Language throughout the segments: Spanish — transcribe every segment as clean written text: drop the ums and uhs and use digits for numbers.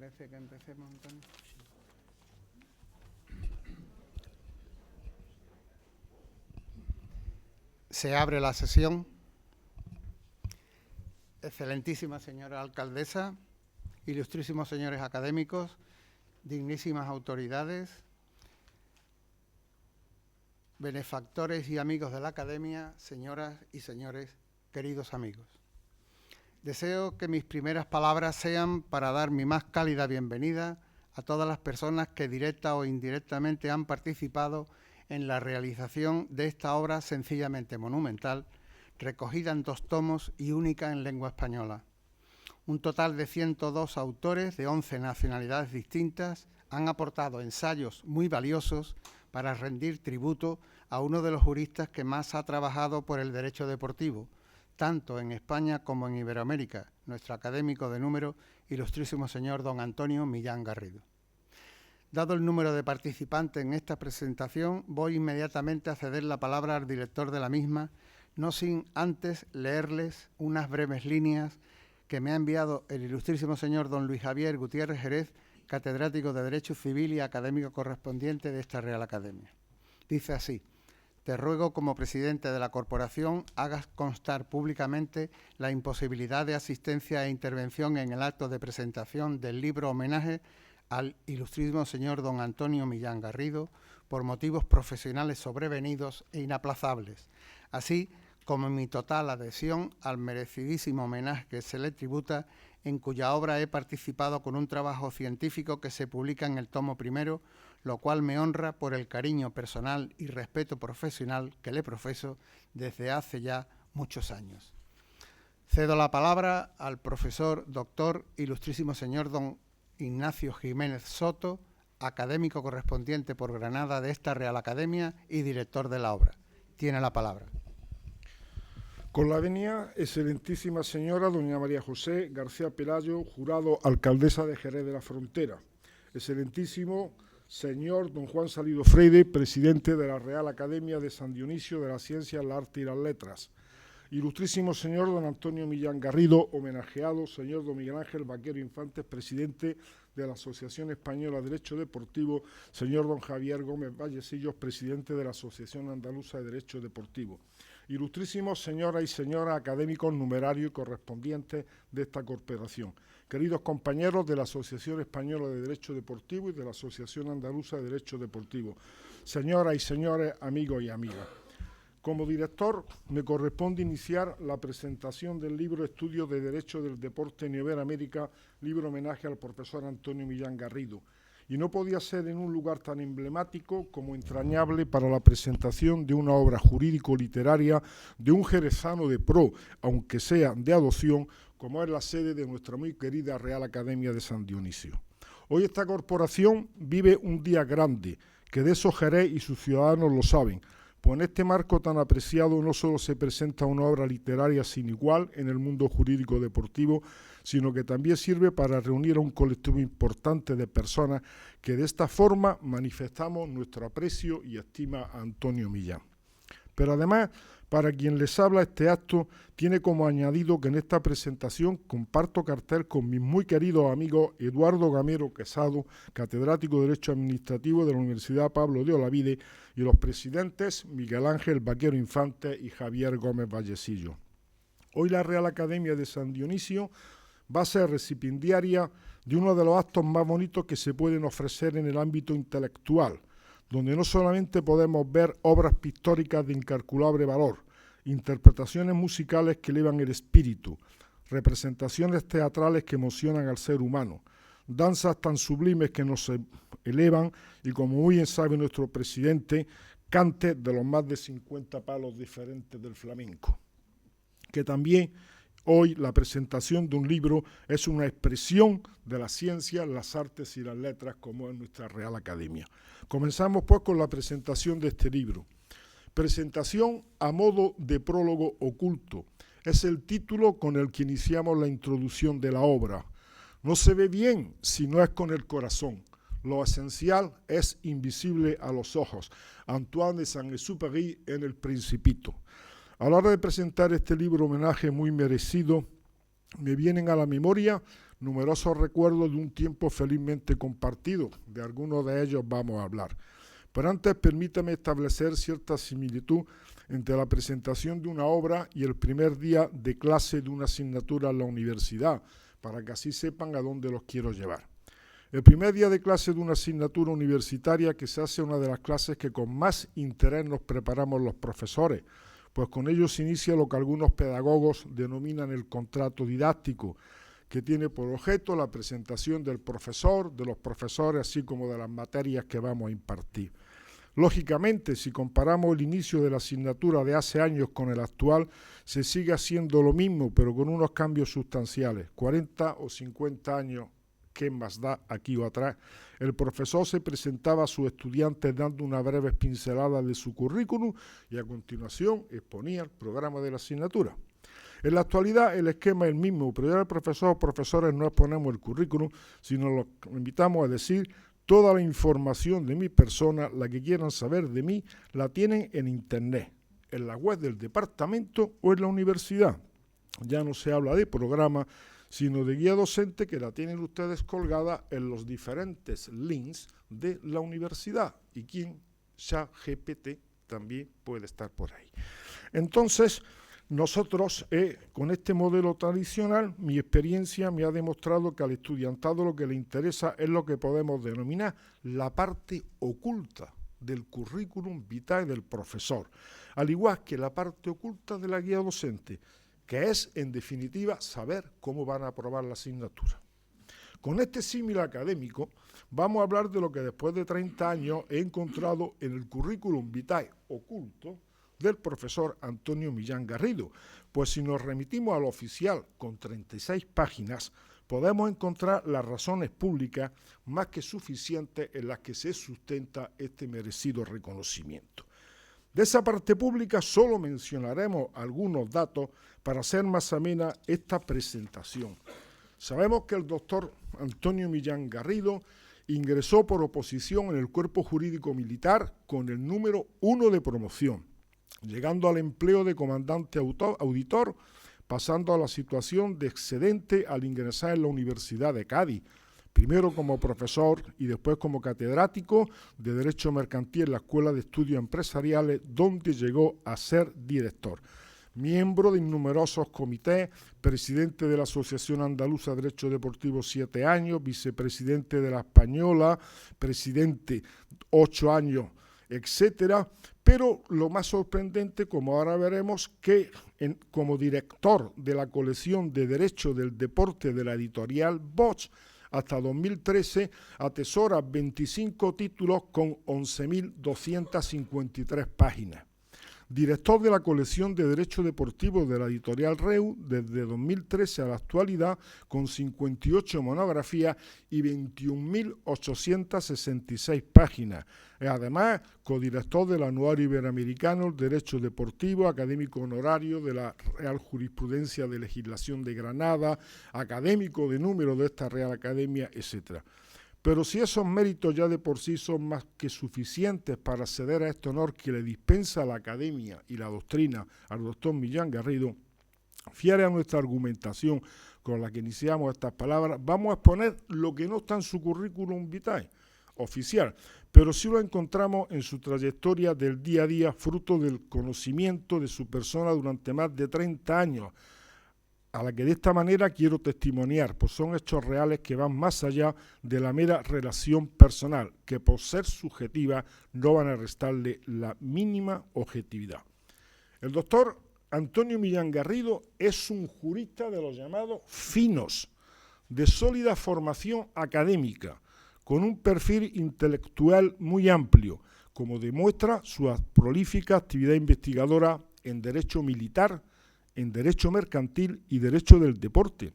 parece que empecemos, Antonio? Se abre la sesión. Excelentísima señora alcaldesa, ilustrísimos señores académicos, dignísimas autoridades, benefactores y amigos de la academia, señoras y señores, queridos amigos. Deseo que mis primeras palabras sean para dar mi más cálida bienvenida a todas las personas que directa o indirectamente han participado en la realización de esta obra sencillamente monumental, recogida en 2 tomos y única en lengua española. Un total de 102 autores de 11 nacionalidades distintas han aportado ensayos muy valiosos para rendir tributo a uno de los juristas que más ha trabajado por el derecho deportivo, tanto en España como en Iberoamérica, nuestro académico de número, ilustrísimo señor don Antonio Millán Garrido. Dado el número de participantes en esta presentación, voy inmediatamente a ceder la palabra al director de la misma, no sin antes leerles unas breves líneas que me ha enviado el ilustrísimo señor don Luis Javier Gutiérrez Jerez, catedrático de Derecho Civil y académico correspondiente de esta Real Academia. Dice así: te ruego como presidente de la corporación hagas constar públicamente la imposibilidad de asistencia e intervención en el acto de presentación del libro homenaje al ilustrísimo señor don Antonio Millán Garrido por motivos profesionales sobrevenidos e inaplazables, así como mi total adhesión al merecidísimo homenaje que se le tributa, en cuya obra he participado con un trabajo científico que se publica en el tomo primero, lo cual me honra por el cariño personal y respeto profesional que le profeso desde hace ya muchos años. Cedo la palabra al profesor, doctor, ilustrísimo señor don Ignacio Jiménez Soto, académico correspondiente por Granada de esta Real Academia y director de la obra. Tiene la palabra. Con la venia, excelentísima señora doña María José García Pelayo, jurado alcaldesa de Jerez de la Frontera. Excelentísimo señor don Juan Salido Freire, presidente de la Real Academia de San Dionisio de las Ciencias, las Artes y las Letras. Ilustrísimo señor don Antonio Millán Garrido, homenajeado señor don Miguel Ángel Vaquero Infantes, presidente de la Asociación Española de Derecho Deportivo, señor don Javier Gómez Vallecillos, presidente de la Asociación Andaluza de Derecho Deportivo. Ilustrísimos señoras y señores académicos numerarios y correspondientes de esta corporación, queridos compañeros de la Asociación Española de Derecho Deportivo y de la Asociación Andaluza de Derecho Deportivo, señoras y señores, amigos y amigas. Como director, me corresponde iniciar la presentación del libro Estudios de Derecho del Deporte en Iberoamérica, libro homenaje al profesor Antonio Millán Garrido. Y no podía ser en un lugar tan emblemático como entrañable para la presentación de una obra jurídico-literaria de un jerezano de pro, aunque sea de adopción, como es la sede de nuestra muy querida Real Academia de San Dionisio. Hoy esta corporación vive un día grande, que de eso Jerez y sus ciudadanos lo saben, pues en este marco tan apreciado no solo se presenta una obra literaria sin igual en el mundo jurídico deportivo, sino que también sirve para reunir a un colectivo importante de personas que de esta forma manifestamos nuestro aprecio y estima a Antonio Millán. Pero además, para quien les habla, este acto tiene como añadido que en esta presentación comparto cartel con mis muy queridos amigos Eduardo Gamero Quesado, catedrático de Derecho Administrativo de la Universidad Pablo de Olavide, y los presidentes Miguel Ángel Vaquero Infante y Javier Gómez Vallecillo. Hoy la Real Academia de San Dionisio va a ser recipiendaria de uno de los actos más bonitos que se pueden ofrecer en el ámbito intelectual, donde no solamente podemos ver obras pictóricas de incalculable valor, interpretaciones musicales que elevan el espíritu, representaciones teatrales que emocionan al ser humano, danzas tan sublimes que nos elevan y, como muy bien sabe nuestro presidente, cantes de los más de 50 palos diferentes del flamenco. Que también hoy la presentación de un libro es una expresión de la ciencia, las artes y las letras, como es nuestra Real Academia. Comenzamos pues con la presentación de este libro. Presentación a modo de prólogo oculto. Es el título con el que iniciamos la introducción de la obra. No se ve bien si no es con el corazón. Lo esencial es invisible a los ojos. Antoine de Saint-Exupéry en El Principito. A la hora de presentar este libro homenaje muy merecido, me vienen a la memoria numerosos recuerdos de un tiempo felizmente compartido. De algunos de ellos vamos a hablar. Pero antes permítame establecer cierta similitud entre la presentación de una obra y el primer día de clase de una asignatura en la universidad, para que así sepan a dónde los quiero llevar. El primer día de clase de una asignatura universitaria que se hace una de las clases que con más interés nos preparamos los profesores, pues con ello se inicia lo que algunos pedagogos denominan el contrato didáctico, que tiene por objeto la presentación del profesor, de los profesores, así como de las materias que vamos a impartir. Lógicamente, si comparamos el inicio de la asignatura de hace años con el actual, se sigue haciendo lo mismo, pero con unos cambios sustanciales. 40 o 50 años, ¿qué más da aquí o atrás? El profesor se presentaba a sus estudiantes dando una breve pincelada de su currículum y a continuación exponía el programa de la asignatura. En la actualidad el esquema es el mismo, pero ya el profesor o profesores no exponemos el currículum, sino lo invitamos a decir: toda la información de mi persona, la que quieran saber de mí, la tienen en internet, en la web del departamento o en la universidad. Ya no se habla de programa, sino de guía docente, que la tienen ustedes colgada en los diferentes links de la universidad. Y quien ChatGPT también puede estar por ahí. Entonces, nosotros, con este modelo tradicional, mi experiencia me ha demostrado que al estudiantado lo que le interesa es lo que podemos denominar la parte oculta del currículum vitae del profesor, al igual que la parte oculta de la guía docente, que es, en definitiva, saber cómo van a aprobar la asignatura. Con este símil académico vamos a hablar de lo que después de 30 años he encontrado en el currículum vitae oculto del profesor Antonio Millán Garrido, pues si nos remitimos al oficial con 36 páginas, podemos encontrar las razones públicas más que suficientes en las que se sustenta este merecido reconocimiento. De esa parte pública solo mencionaremos algunos datos para hacer más amena esta presentación. Sabemos que el doctor Antonio Millán Garrido ingresó por oposición en el Cuerpo Jurídico Militar con el número 1 de promoción, llegando al empleo de comandante auditor, pasando a la situación de excedente al ingresar en la Universidad de Cádiz, primero como profesor y después como catedrático de Derecho Mercantil en la Escuela de Estudios Empresariales, donde llegó a ser director. Miembro de numerosos comités, presidente de la Asociación Andaluza de Derecho Deportivo 7 años, vicepresidente de la Española, presidente 8 años, etcétera. Pero lo más sorprendente, como ahora veremos, que como director de la colección de Derecho del Deporte de la editorial Bosch, hasta 2013 atesora 25 títulos con 11.253 páginas. Director de la colección de Derecho Deportivo de la editorial REU desde 2013 a la actualidad, con 58 monografías y 21.866 páginas. Además, codirector del Anuario Iberoamericano del Derecho Deportivo, académico honorario de la Real Jurisprudencia de Legislación de Granada, académico de número de esta Real Academia, etc. Pero si esos méritos ya de por sí son más que suficientes para acceder a este honor que le dispensa la academia y la doctrina al doctor Millán Garrido, fiel a nuestra argumentación con la que iniciamos estas palabras, vamos a exponer lo que no está en su currículum vitae oficial, pero sí lo encontramos en su trayectoria del día a día, fruto del conocimiento de su persona durante más de 30 años, a la que de esta manera quiero testimoniar, pues son hechos reales que van más allá de la mera relación personal, que por ser subjetiva no van a restarle la mínima objetividad. El doctor Antonio Millán Garrido es un jurista de los llamados finos, de sólida formación académica, con un perfil intelectual muy amplio, como demuestra su prolífica actividad investigadora en Derecho Militar, en Derecho Mercantil y Derecho del Deporte,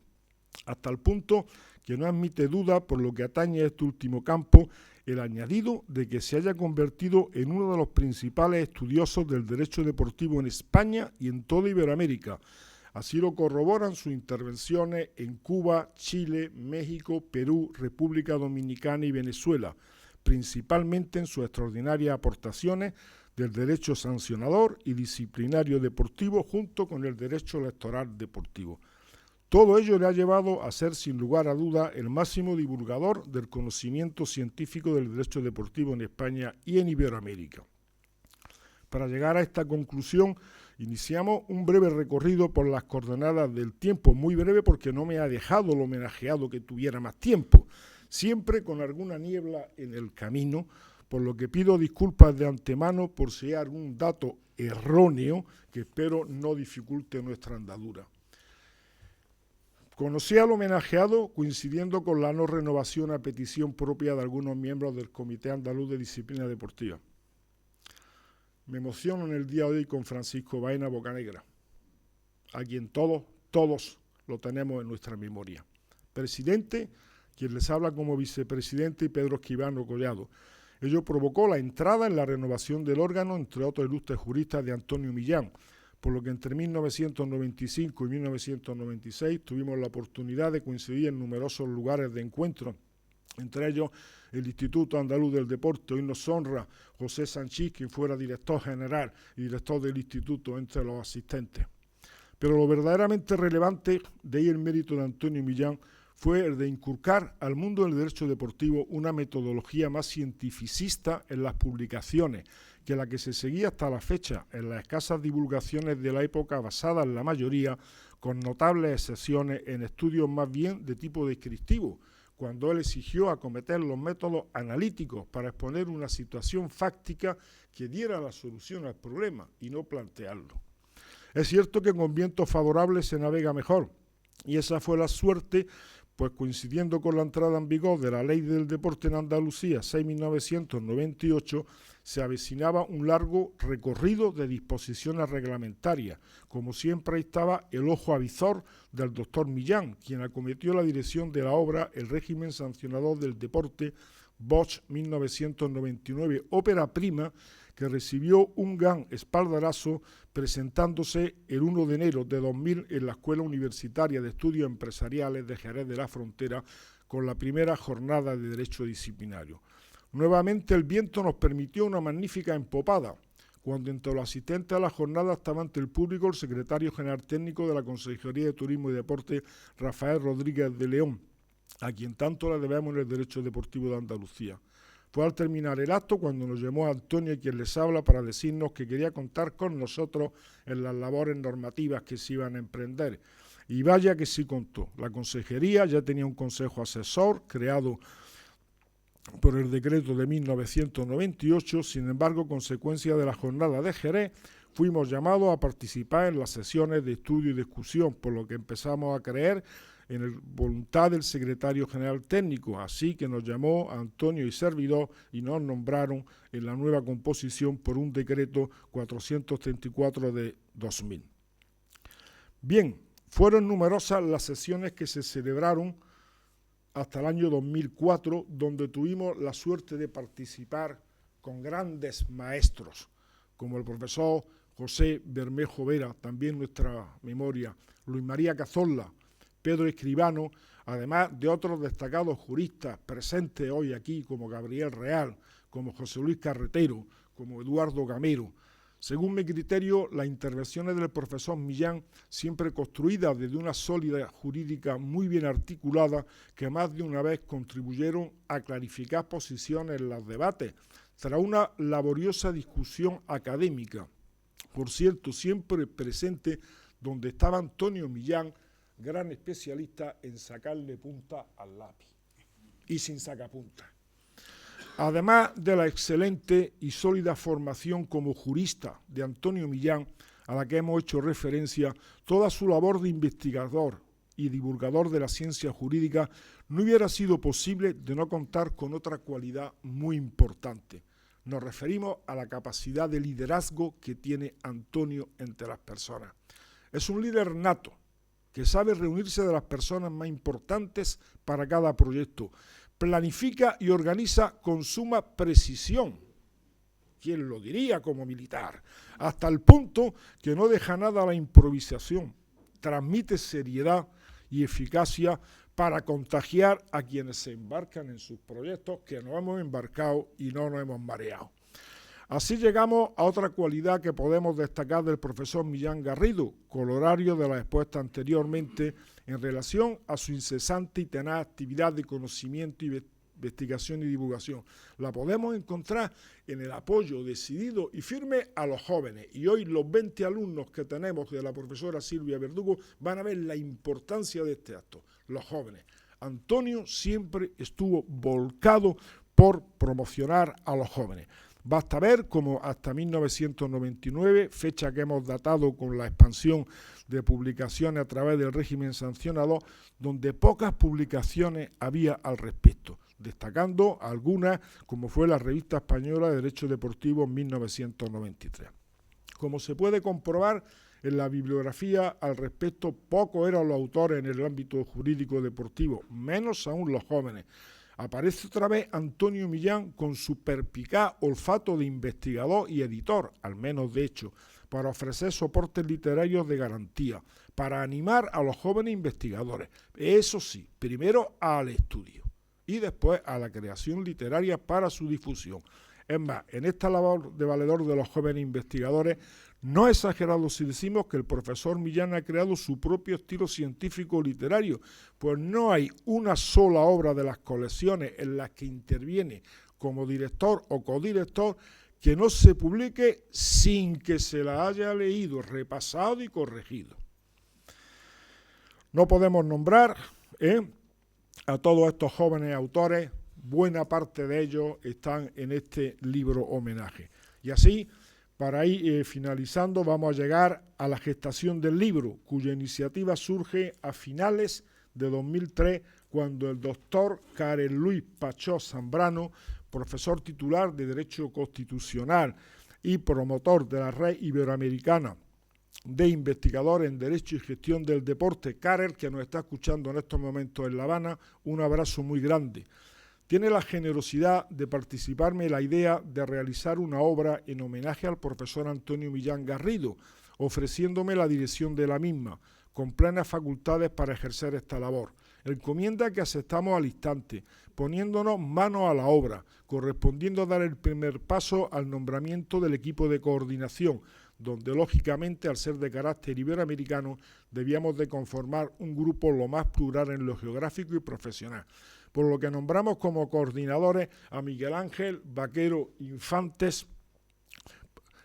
hasta el punto que no admite duda, por lo que atañe a este último campo, el añadido de que se haya convertido en uno de los principales estudiosos del derecho deportivo en España y en toda Iberoamérica. Así lo corroboran sus intervenciones en Cuba, Chile, México, Perú, República Dominicana y Venezuela, principalmente en sus extraordinarias aportaciones del derecho sancionador y disciplinario deportivo junto con el derecho electoral deportivo. Todo ello le ha llevado a ser, sin lugar a duda, el máximo divulgador del conocimiento científico del derecho deportivo en España y en Iberoamérica. Para llegar a esta conclusión, iniciamos un breve recorrido por las coordenadas del tiempo, muy breve porque no me ha dejado el homenajeado que tuviera más tiempo, siempre con alguna niebla en el camino, por lo que pido disculpas de antemano por si hay algún dato erróneo que espero no dificulte nuestra andadura. Conocí al homenajeado coincidiendo con la no renovación a petición propia de algunos miembros del Comité Andaluz de Disciplina Deportiva. Me emociono en el día de hoy con Francisco Baena Bocanegra, a quien todos lo tenemos en nuestra memoria. Presidente, quien les habla como vicepresidente, y Pedro Esquivano Collado. Ello provocó la entrada en la renovación del órgano, entre otros ilustres juristas, de Antonio Millán, por lo que entre 1995 y 1996 tuvimos la oportunidad de coincidir en numerosos lugares de encuentro, entre ellos el Instituto Andaluz del Deporte. Hoy nos honra José Sanchís, quien fuera director general y director del instituto, entre los asistentes. Pero lo verdaderamente relevante, de ahí el mérito de Antonio Millán, fue el de inculcar al mundo del derecho deportivo una metodología más cientificista en las publicaciones que la que se seguía hasta la fecha en las escasas divulgaciones de la época, basadas en la mayoría, con notables excepciones, en estudios más bien de tipo descriptivo, cuando él exigió acometer los métodos analíticos para exponer una situación fáctica que diera la solución al problema y no plantearlo. Es cierto que con vientos favorables se navega mejor, y esa fue la suerte, pues coincidiendo con la entrada en vigor de la Ley del Deporte en Andalucía 6.998, se avecinaba un largo recorrido de disposiciones reglamentarias. Como siempre, ahí estaba el ojo avizor del doctor Millán, quien acometió la dirección de la obra El régimen sancionador del deporte, Bosch 1999, ópera prima que recibió un gran espaldarazo presentándose el 1 de enero de 2000 en la Escuela Universitaria de Estudios Empresariales de Jerez de la Frontera, con la primera jornada de Derecho Disciplinario. Nuevamente el viento nos permitió una magnífica empopada, cuando entre los asistentes a la jornada estaba ante el público el secretario general técnico de la Consejería de Turismo y Deporte, Rafael Rodríguez de León, a quien tanto le debemos en el derecho deportivo de Andalucía. Fue al terminar el acto cuando nos llamó a Antonio, quien les habla, para decirnos que quería contar con nosotros en las labores normativas que se iban a emprender. Y vaya que sí contó. La consejería ya tenía un consejo asesor creado por el decreto de 1998, sin embargo, consecuencia de la jornada de Jerez, fuimos llamados a participar en las sesiones de estudio y discusión, por lo que empezamos a creer en la voluntad del secretario general técnico, así que nos llamó a Antonio y servidor y nos nombraron en la nueva composición por un decreto 434 de 2000. Bien, fueron numerosas las sesiones que se celebraron hasta el año 2004, donde tuvimos la suerte de participar con grandes maestros, como el profesor José Bermejo Vera, también nuestra memoria, Luis María Cazorla, Pedro Escribano, además de otros destacados juristas presentes hoy aquí, como Gabriel Real, como José Luis Carretero, como Eduardo Gamero. Según mi criterio, las intervenciones del profesor Millán, siempre construidas desde una sólida jurídica muy bien articulada, que más de una vez contribuyeron a clarificar posiciones en los debates, tras una laboriosa discusión académica. Por cierto, siempre presente donde estaba Antonio Millán, gran especialista en sacarle punta al lápiz y sin sacapunta. Además de la excelente y sólida formación como jurista de Antonio Millán, a la que hemos hecho referencia, toda su labor de investigador y divulgador de la ciencia jurídica no hubiera sido posible de no contar con otra cualidad muy importante. Nos referimos a la capacidad de liderazgo que tiene Antonio entre las personas. Es un líder nato, que sabe reunirse de las personas más importantes para cada proyecto. Planifica y organiza con suma precisión, ¿quién lo diría como militar? Hasta el punto que no deja nada a la improvisación. Transmite seriedad y eficacia para contagiar a quienes se embarcan en sus proyectos, que nos hemos embarcado y no nos hemos mareado. Así llegamos a otra cualidad que podemos destacar del profesor Millán Garrido, corolario de la expuesta anteriormente, en relación a su incesante y tenaz actividad de conocimiento, investigación y divulgación. La podemos encontrar en el apoyo decidido y firme a los jóvenes. Y hoy los 20 alumnos que tenemos de la profesora Silvia Verdugo van a ver la importancia de este acto, los jóvenes. Antonio siempre estuvo volcado por promocionar a los jóvenes. Basta ver cómo hasta 1999, fecha que hemos datado con la expansión de publicaciones a través del régimen sancionador, donde pocas publicaciones había al respecto, destacando algunas como fue la Revista Española de Derecho Deportivo en 1993. Como se puede comprobar en la bibliografía al respecto, pocos eran los autores en el ámbito jurídico deportivo, menos aún los jóvenes. Aparece otra vez Antonio Millán con su perspicaz olfato de investigador y editor, al menos de hecho, para ofrecer soportes literarios de garantía, para animar a los jóvenes investigadores, eso sí, primero al estudio y después a la creación literaria para su difusión. Es más, en esta labor de valedor de los jóvenes investigadores, no es exagerado si decimos que el profesor Millán ha creado su propio estilo científico literario, pues no hay una sola obra de las colecciones en las que interviene como director o codirector que no se publique sin que se la haya leído, repasado y corregido. No podemos nombrar a todos estos jóvenes autores, buena parte de ellos están en este libro homenaje. Y así, para ir finalizando, vamos a llegar a la gestación del libro, cuya iniciativa surge a finales de 2003, cuando el doctor Karel Luis Pachó Zambrano, profesor titular de Derecho Constitucional y promotor de la Red Iberoamericana de Investigadores en Derecho y Gestión del Deporte, Karel, que nos está escuchando en estos momentos en La Habana, un abrazo muy grande. Tiene la generosidad de participarme en la idea de realizar una obra en homenaje al profesor Antonio Millán Garrido, ofreciéndome la dirección de la misma, con plenas facultades para ejercer esta labor. Encomienda que aceptamos al instante, poniéndonos manos a la obra, correspondiendo a dar el primer paso al nombramiento del equipo de coordinación, donde lógicamente, al ser de carácter iberoamericano, debíamos de conformar un grupo lo más plural en lo geográfico y profesional, por lo que nombramos como coordinadores a Miguel Ángel Vaquero Infantes,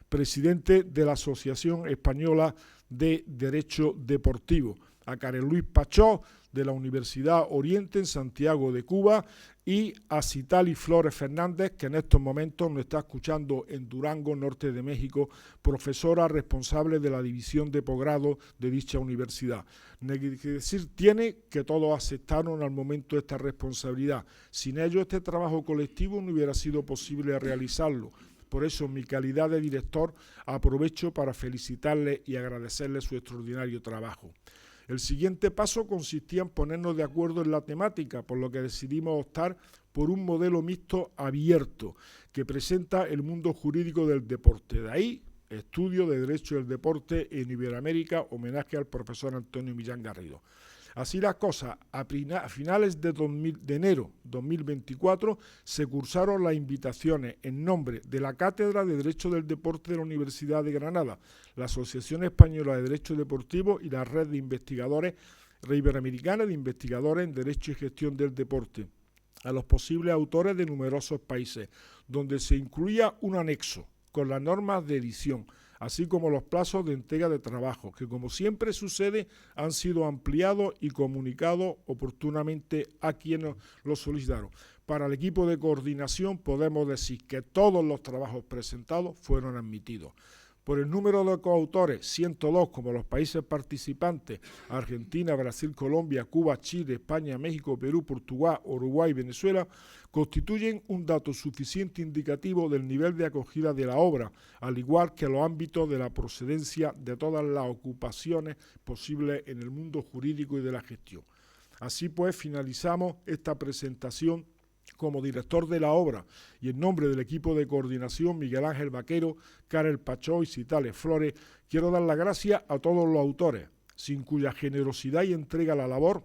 presidente de la Asociación Española de Derecho Deportivo, a Karel Luis Pachó, de la Universidad Oriente en Santiago de Cuba, y a Citali Flores Fernández, que en estos momentos nos está escuchando en Durango, norte de México, profesora responsable de la división de posgrado de dicha universidad. Que decir tiene que todos aceptaron al momento esta responsabilidad. Sin ello, este trabajo colectivo no hubiera sido posible realizarlo. Por eso, en mi calidad de director, aprovecho para felicitarle y agradecerle su extraordinario trabajo. El siguiente paso consistía en ponernos de acuerdo en la temática, por lo que decidimos optar por un modelo mixto abierto que presenta el mundo jurídico del deporte. De ahí, estudio de Derecho del Deporte en Iberoamérica, homenaje al profesor Antonio Millán Garrido. Así las cosas, a finales de enero 2024 se cursaron las invitaciones en nombre de la Cátedra de Derecho del Deporte de la Universidad de Granada, la Asociación Española de Derecho Deportivo y la Red de Investigadores Iberoamericana de Investigadores en Derecho y Gestión del Deporte, a los posibles autores de numerosos países, donde se incluía un anexo con las normas de edición, así como los plazos de entrega de trabajo, que como siempre sucede han sido ampliados y comunicados oportunamente a quienes lo solicitaron. Para el equipo de coordinación podemos decir que todos los trabajos presentados fueron admitidos. Por el número de coautores, 102 como los países participantes, Argentina, Brasil, Colombia, Cuba, Chile, España, México, Perú, Portugal, Uruguay y Venezuela, constituyen un dato suficiente indicativo del nivel de acogida de la obra, al igual que los ámbitos de la procedencia de todas las ocupaciones posibles en el mundo jurídico y de la gestión. Así pues, finalizamos esta presentación como director de la obra y en nombre del equipo de coordinación Miguel Ángel Vaquero, Karel Pachó y Citales Flores, quiero dar las gracias a todos los autores, sin cuya generosidad y entrega a la labor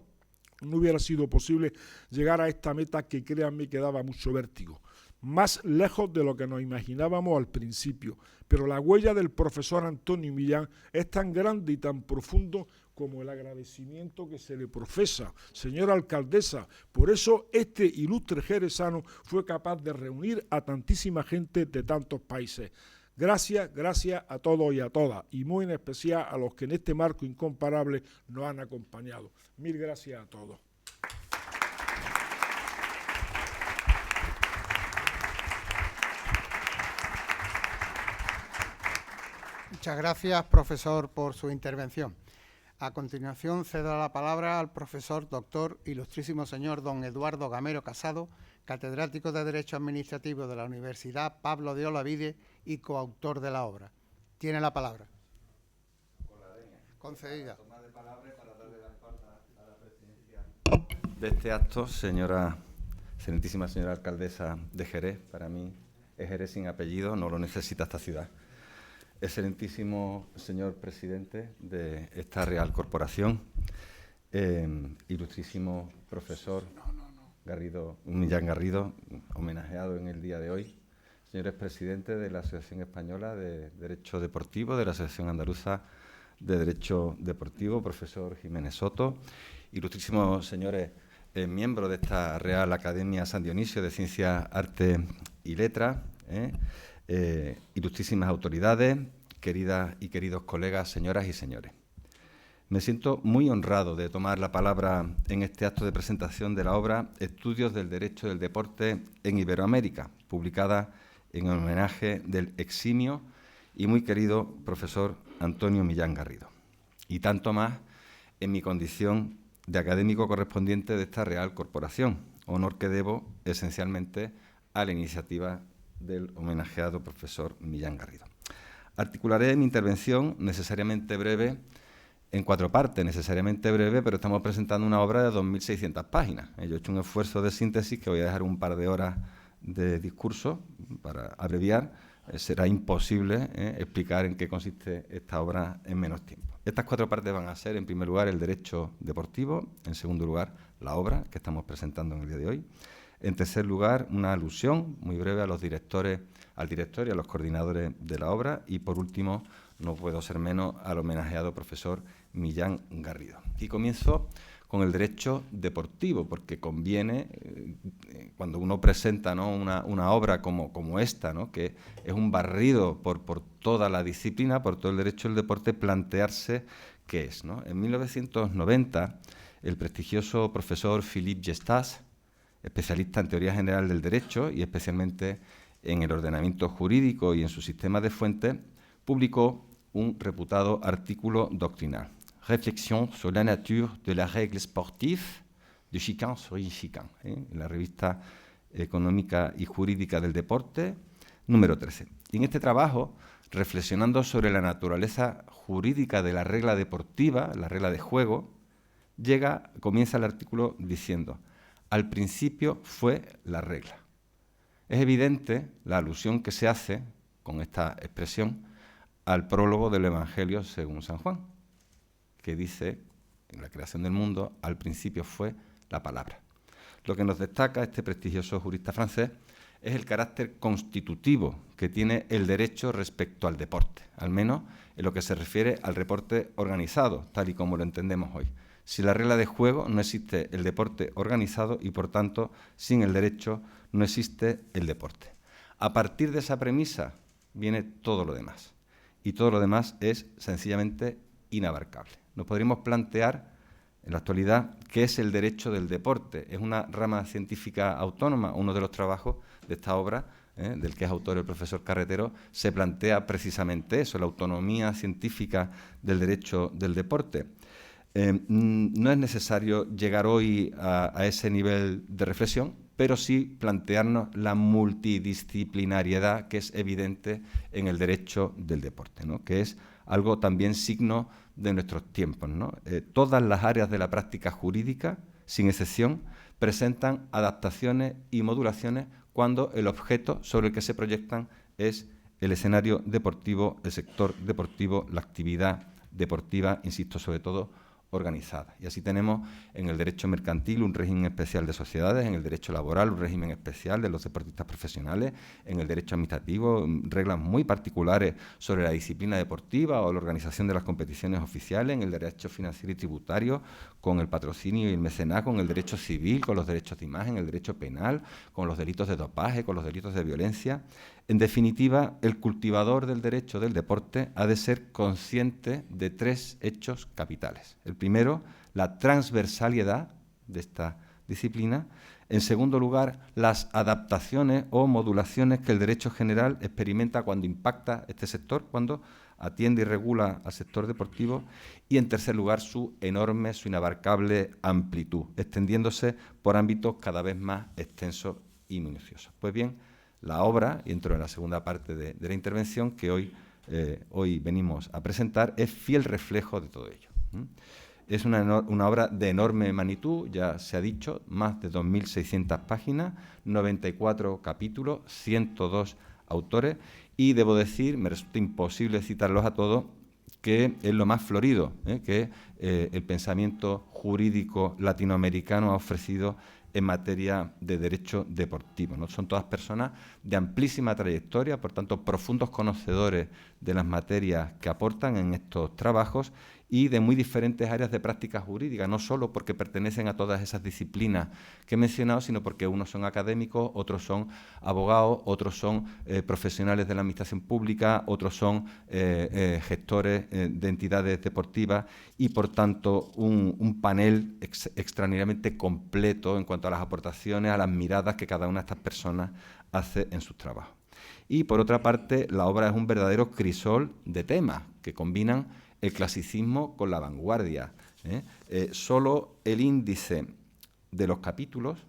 no hubiera sido posible llegar a esta meta que créanme que daba mucho vértigo. más lejos de lo que nos imaginábamos al principio. Pero la huella del profesor Antonio Millán es tan grande y tan profundo como el agradecimiento que se le profesa. Señora alcaldesa, por eso este ilustre jerezano fue capaz de reunir a tantísima gente de tantos países. Gracias, gracias a todos y a todas, y muy en especial a los que en este marco incomparable nos han acompañado. Mil gracias a todos. Muchas gracias, profesor, por su intervención. A continuación, cedo la palabra al profesor doctor ilustrísimo señor don Eduardo Gamero Casado, catedrático de Derecho Administrativo de la Universidad Pablo de Olavide y coautor de la obra. Tiene la palabra. Concedida. Toma de palabra para darle la espalda a la presidencia de este acto, excelentísima señora alcaldesa de Jerez. Para mí es Jerez sin apellido, no lo necesita esta ciudad. Excelentísimo señor presidente de esta Real Corporación, ilustrísimo profesor Millán Garrido, homenajeado en el día de hoy, señores presidentes de la Asociación Española de Derecho Deportivo, de la Asociación Andaluza de Derecho Deportivo, profesor Jiménez Soto, ilustrísimos señores miembros de esta Real Academia San Dionisio de Ciencias, Arte y Letras, ilustrísimas autoridades, queridas y queridos colegas, señoras y señores. Me siento muy honrado de tomar la palabra en este acto de presentación de la obra Estudios del Derecho del Deporte en Iberoamérica, publicada en homenaje del eximio y muy querido profesor Antonio Millán Garrido. Y tanto más en mi condición de académico correspondiente de esta Real Corporación, honor que debo esencialmente a la iniciativa del homenajeado profesor Millán Garrido. Articularé mi intervención necesariamente breve en 4 partes, necesariamente breve, pero estamos presentando una obra de 2.600 páginas. Yo he hecho un esfuerzo de síntesis que voy a dejar un par de horas de discurso para abreviar. Será imposible explicar en qué consiste esta obra en menos tiempo. Estas 4 partes van a ser, en primer lugar, el derecho deportivo, en segundo lugar, la obra que estamos presentando en el día de hoy, en tercer lugar, una alusión muy breve a los directores, al director y a los coordinadores de la obra, y por último, no puedo ser menos, al homenajeado profesor Millán Garrido. Y comienzo con el derecho deportivo, porque conviene, cuando uno presenta, ¿no?, una obra como esta, ¿no?, que es un barrido por toda la disciplina, por todo el derecho del deporte, plantearse qué es, ¿no? En 1990, el prestigioso profesor Philippe Gestas, especialista en teoría general del derecho y especialmente en el ordenamiento jurídico y en su sistema de fuentes, publicó un reputado artículo doctrinal, Réflexion sur la nature de la règle sportive de Chicane sur Chicane, en la revista económica y jurídica del deporte, número 13. Y en este trabajo, reflexionando sobre la naturaleza jurídica de la regla deportiva, la regla de juego, comienza el artículo diciendo: al principio fue la regla. Es evidente la alusión que se hace con esta expresión al prólogo del Evangelio según San Juan, que dice, en la creación del mundo, al principio fue la palabra. Lo que nos destaca este prestigioso jurista francés es el carácter constitutivo que tiene el derecho respecto al deporte, al menos en lo que se refiere al deporte organizado, tal y como lo entendemos hoy. Sin la regla de juego no existe el deporte organizado y, por tanto, sin el derecho no existe el deporte. A partir de esa premisa viene todo lo demás. Y todo lo demás es sencillamente inabarcable. Nos podríamos plantear en la actualidad qué es el derecho del deporte. Es una rama científica autónoma. Uno de los trabajos de esta obra, del que es autor el profesor Carretero, se plantea precisamente eso, la autonomía científica del derecho del deporte. No es necesario llegar hoy a ese nivel de reflexión, pero sí plantearnos la multidisciplinariedad que es evidente en el derecho del deporte, ¿no?, que es algo también signo de nuestros tiempos, ¿no? Todas las áreas de la práctica jurídica, sin excepción, presentan adaptaciones y modulaciones cuando el objeto sobre el que se proyectan es el escenario deportivo, el sector deportivo, la actividad deportiva, insisto, sobre todo organizadas. Y así tenemos en el derecho mercantil un régimen especial de sociedades, en el derecho laboral un régimen especial de los deportistas profesionales, en el derecho administrativo reglas muy particulares sobre la disciplina deportiva o la organización de las competiciones oficiales, en el derecho financiero y tributario con el patrocinio y el mecenazgo, en el derecho civil con los derechos de imagen, el derecho penal con los delitos de dopaje, con los delitos de violencia. En definitiva, el cultivador del derecho del deporte ha de ser consciente de 3 hechos capitales. El primero, la transversalidad de esta disciplina. En segundo lugar, las adaptaciones o modulaciones que el derecho general experimenta cuando impacta este sector, cuando atiende y regula al sector deportivo. Y en tercer lugar, su enorme, su inabarcable amplitud, extendiéndose por ámbitos cada vez más extensos y minuciosos. Pues bien, la obra, y entro en la segunda parte de la intervención que hoy venimos a presentar, es fiel reflejo de todo ello. Es una obra de enorme magnitud, ya se ha dicho, más de 2.600 páginas, 94 capítulos, 102 autores, y debo decir, me resulta imposible citarlos a todos, que es lo más florido que el pensamiento jurídico latinoamericano ha ofrecido en materia de derecho deportivo, ¿no? Son todas personas de amplísima trayectoria, por tanto, profundos conocedores de las materias que aportan en estos trabajos y de muy diferentes áreas de práctica jurídica, no solo porque pertenecen a todas esas disciplinas que he mencionado, sino porque unos son académicos, otros son abogados, otros son profesionales de la administración pública, otros son gestores de entidades deportivas y, por tanto, un panel extraordinariamente completo en cuanto a las aportaciones, a las miradas que cada una de estas personas hace en sus trabajos. Y, por otra parte, la obra es un verdadero crisol de temas que combinan el clasicismo con la vanguardia. Solo el índice de los capítulos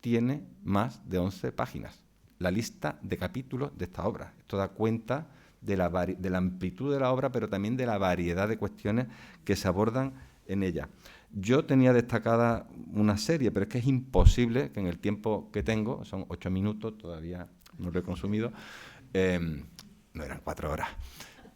tiene más de 11 páginas. La lista de capítulos de esta obra. Esto da cuenta de la amplitud de la obra, pero también de la variedad de cuestiones que se abordan en ella. Yo tenía destacada una serie, pero es que es imposible que en el tiempo que tengo, son 8 minutos, todavía no lo he consumido, no eran 4 horas,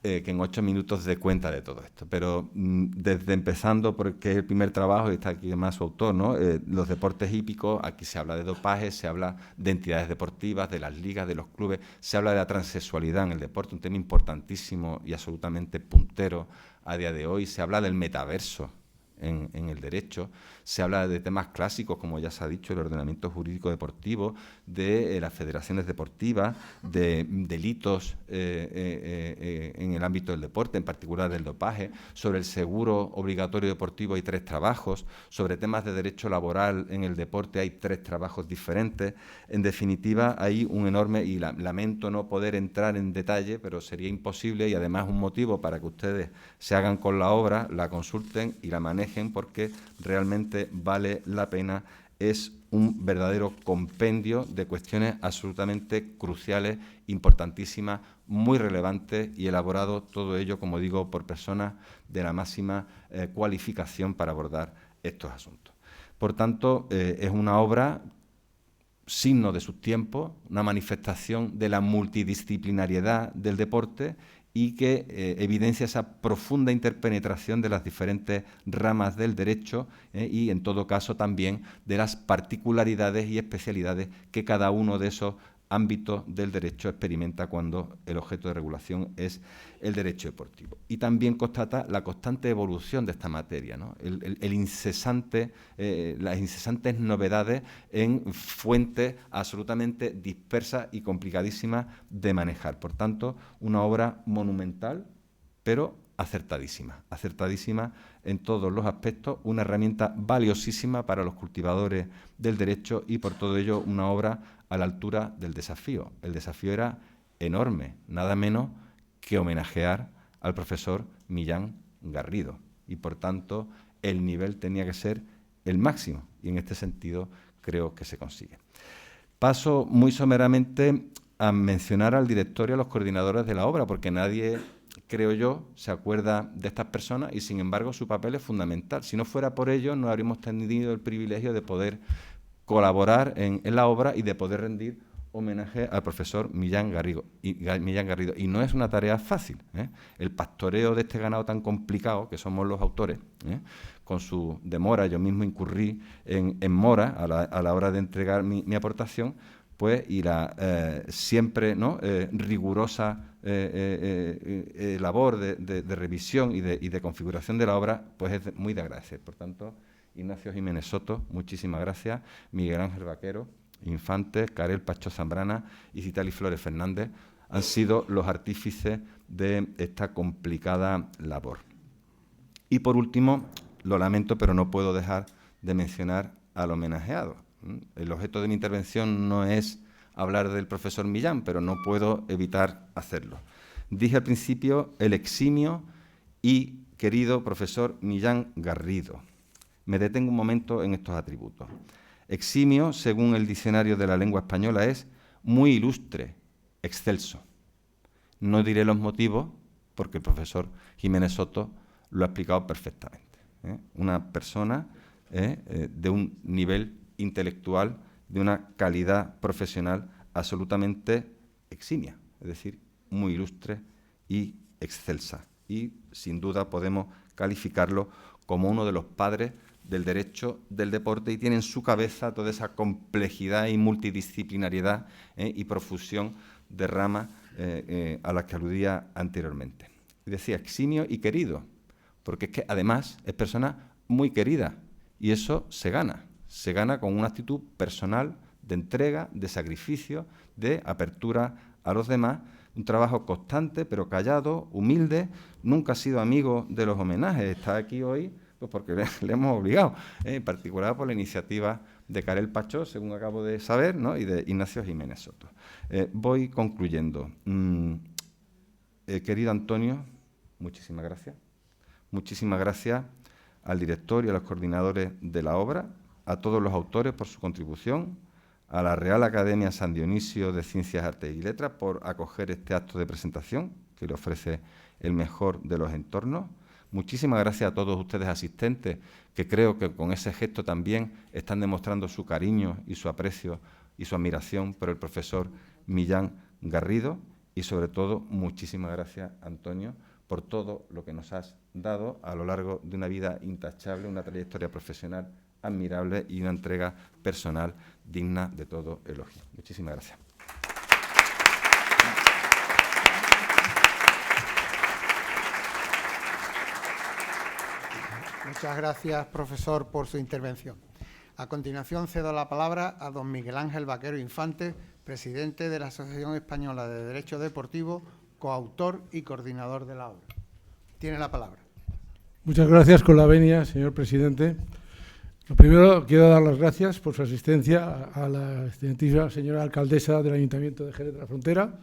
que en 8 minutos dé cuenta de todo esto. Pero desde empezando, porque es el primer trabajo, y está aquí además su autor, ¿no? Los deportes hípicos, aquí se habla de dopaje, se habla de entidades deportivas, de las ligas, de los clubes, se habla de la transexualidad en el deporte, un tema importantísimo y absolutamente puntero a día de hoy, se habla del metaverso en el derecho, se habla de temas clásicos, como ya se ha dicho, el ordenamiento jurídico deportivo, de las federaciones deportivas, de delitos en el ámbito del deporte, en particular del dopaje, sobre el seguro obligatorio deportivo hay 3 trabajos, sobre temas de derecho laboral en el deporte hay 3 trabajos diferentes. En definitiva, hay un enorme, y lamento no poder entrar en detalle, pero sería imposible y además un motivo para que ustedes se hagan con la obra, la consulten y la manejen, porque realmente vale la pena. Es un verdadero compendio de cuestiones absolutamente cruciales, importantísimas, muy relevantes y elaborado todo ello, como digo, por personas de la máxima cualificación para abordar estos asuntos. Por tanto, es una obra signo de sus tiempos, una manifestación de la multidisciplinariedad del deporte y que evidencia esa profunda interpenetración de las diferentes ramas del derecho y, en todo caso, también de las particularidades y especialidades que cada uno de esos ámbitos del derecho experimenta cuando el objeto de regulación es el derecho deportivo. Y también constata la constante evolución de esta materia, ¿no? Las incesantes novedades en fuentes absolutamente dispersas y complicadísimas de manejar. Por tanto, una obra monumental, pero acertadísima en todos los aspectos, una herramienta valiosísima para los cultivadores del derecho y, por todo ello, una obra a la altura del desafío. El desafío era enorme, nada menos que homenajear al profesor Millán Garrido y, por tanto, el nivel tenía que ser el máximo y, en este sentido, creo que se consigue. Paso muy someramente a mencionar al director y a los coordinadores de la obra, porque nadie, creo yo, se acuerda de estas personas y, sin embargo, su papel es fundamental. Si no fuera por ellos, no habríamos tenido el privilegio de poder colaborar en la obra y de poder rendir homenaje al profesor Millán Garrido. Y no es una tarea fácil, El pastoreo de este ganado tan complicado, que somos los autores, con su demora, yo mismo incurrí en mora a la hora de entregar mi aportación, pues, y la siempre, ¿no?, rigurosa labor de revisión y de configuración de la obra, pues es muy de agradecer. Por tanto, Ignacio Jiménez Soto, muchísimas gracias, Miguel Ángel Vaquero, Infante, Karel Pachó Zambrana y Citali Flores Fernández han sido los artífices de esta complicada labor. Y por último, lo lamento, pero no puedo dejar de mencionar al homenajeado. El objeto de mi intervención no es hablar del profesor Millán, pero no puedo evitar hacerlo. Dije al principio el eximio y querido profesor Millán Garrido. Me detengo un momento en estos atributos. Eximio, según el diccionario de la lengua española, es muy ilustre, excelso. No diré los motivos, porque el profesor Jiménez Soto lo ha explicado perfectamente. Una persona de un nivel intelectual, de una calidad profesional absolutamente eximia, es decir, muy ilustre y excelsa. Y, sin duda, podemos calificarlo como uno de los padres del derecho del deporte, y tiene en su cabeza toda esa complejidad y multidisciplinariedad y profusión de ramas a las que aludía anteriormente. Y decía eximio y querido, porque es que además es persona muy querida, y eso se gana con una actitud personal de entrega, de sacrificio, de apertura a los demás, un trabajo constante pero callado, humilde. Nunca ha sido amigo de los homenajes, está aquí hoy pues porque le hemos obligado, en particular por la iniciativa de Karel Pachó, según acabo de saber, ¿no?, y de Ignacio Jiménez Soto. Voy concluyendo. Querido Antonio, muchísimas gracias. Muchísimas gracias al director y a los coordinadores de la obra, a todos los autores por su contribución, a la Real Academia San Dionisio de Ciencias, Artes y Letras por acoger este acto de presentación que le ofrece el mejor de los entornos. Muchísimas gracias a todos ustedes asistentes, que creo que con ese gesto también están demostrando su cariño y su aprecio y su admiración por el profesor Millán Garrido. Y sobre todo, muchísimas gracias, Antonio, por todo lo que nos has dado a lo largo de una vida intachable, una trayectoria profesional admirable y una entrega personal digna de todo elogio. Muchísimas gracias. Muchas gracias, profesor, por su intervención. A continuación, cedo la palabra a don Miguel Ángel Vaquero Infante, presidente de la Asociación Española de Derecho Deportivo, coautor y coordinador de la obra. Tiene la palabra. Muchas gracias, con la venia, señor presidente. Lo primero, quiero dar las gracias por su asistencia a la excelentísima señora alcaldesa del Ayuntamiento de Jerez de la Frontera,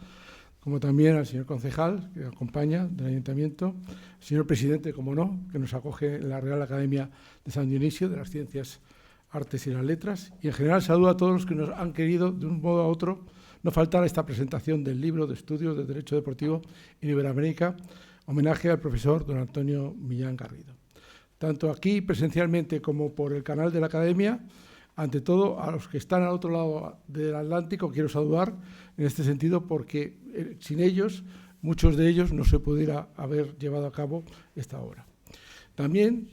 como también al señor concejal, que acompaña del Ayuntamiento, al señor presidente, como no, que nos acoge en la Real Academia de San Dionisio de las Ciencias, Artes y las Letras, y en general saludo a todos los que nos han querido, de un modo a otro, no faltar a esta presentación del libro de estudios de Derecho Deportivo en Iberoamérica, homenaje al profesor don Antonio Millán Garrido. Tanto aquí presencialmente como por el canal de la Academia, ante todo a los que están al otro lado del Atlántico, quiero saludar en este sentido porque sin ellos, muchos de ellos, no se pudiera haber llevado a cabo esta obra. También,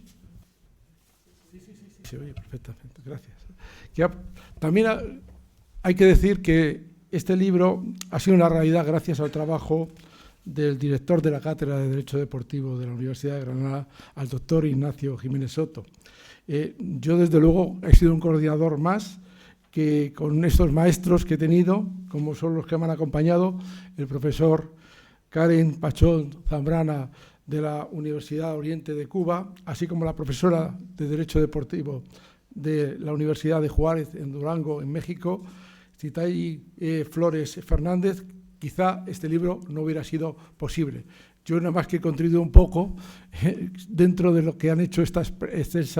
se oye perfectamente, gracias. También hay que decir que este libro ha sido una realidad gracias al trabajo del director de la Cátedra de Derecho Deportivo de la Universidad de Granada, al doctor Ignacio Jiménez Soto. Yo, desde luego, he sido un coordinador más que con estos maestros que he tenido, como son los que me han acompañado, el profesor Karen Pachó Zambrana de la Universidad Oriente de Cuba, así como la profesora de Derecho Deportivo de la Universidad de Juárez en Durango, en México, Citali Flores Fernández. Quizá este libro no hubiera sido posible. Yo nada más que he contribuido un poco dentro de lo que han hecho esas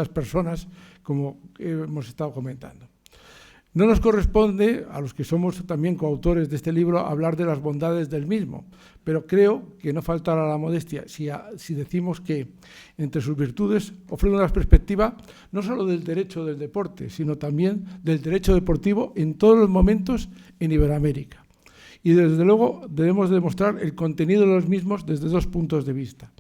personas, como hemos estado comentando. No nos corresponde, a los que somos también coautores de este libro, hablar de las bondades del mismo, pero creo que no faltará la modestia si decimos que entre sus virtudes ofrece una perspectiva no solo del derecho del deporte, sino también del derecho deportivo en todos los momentos en Iberoamérica. Y desde luego debemos demostrar el contenido de los mismos desde dos puntos de vista.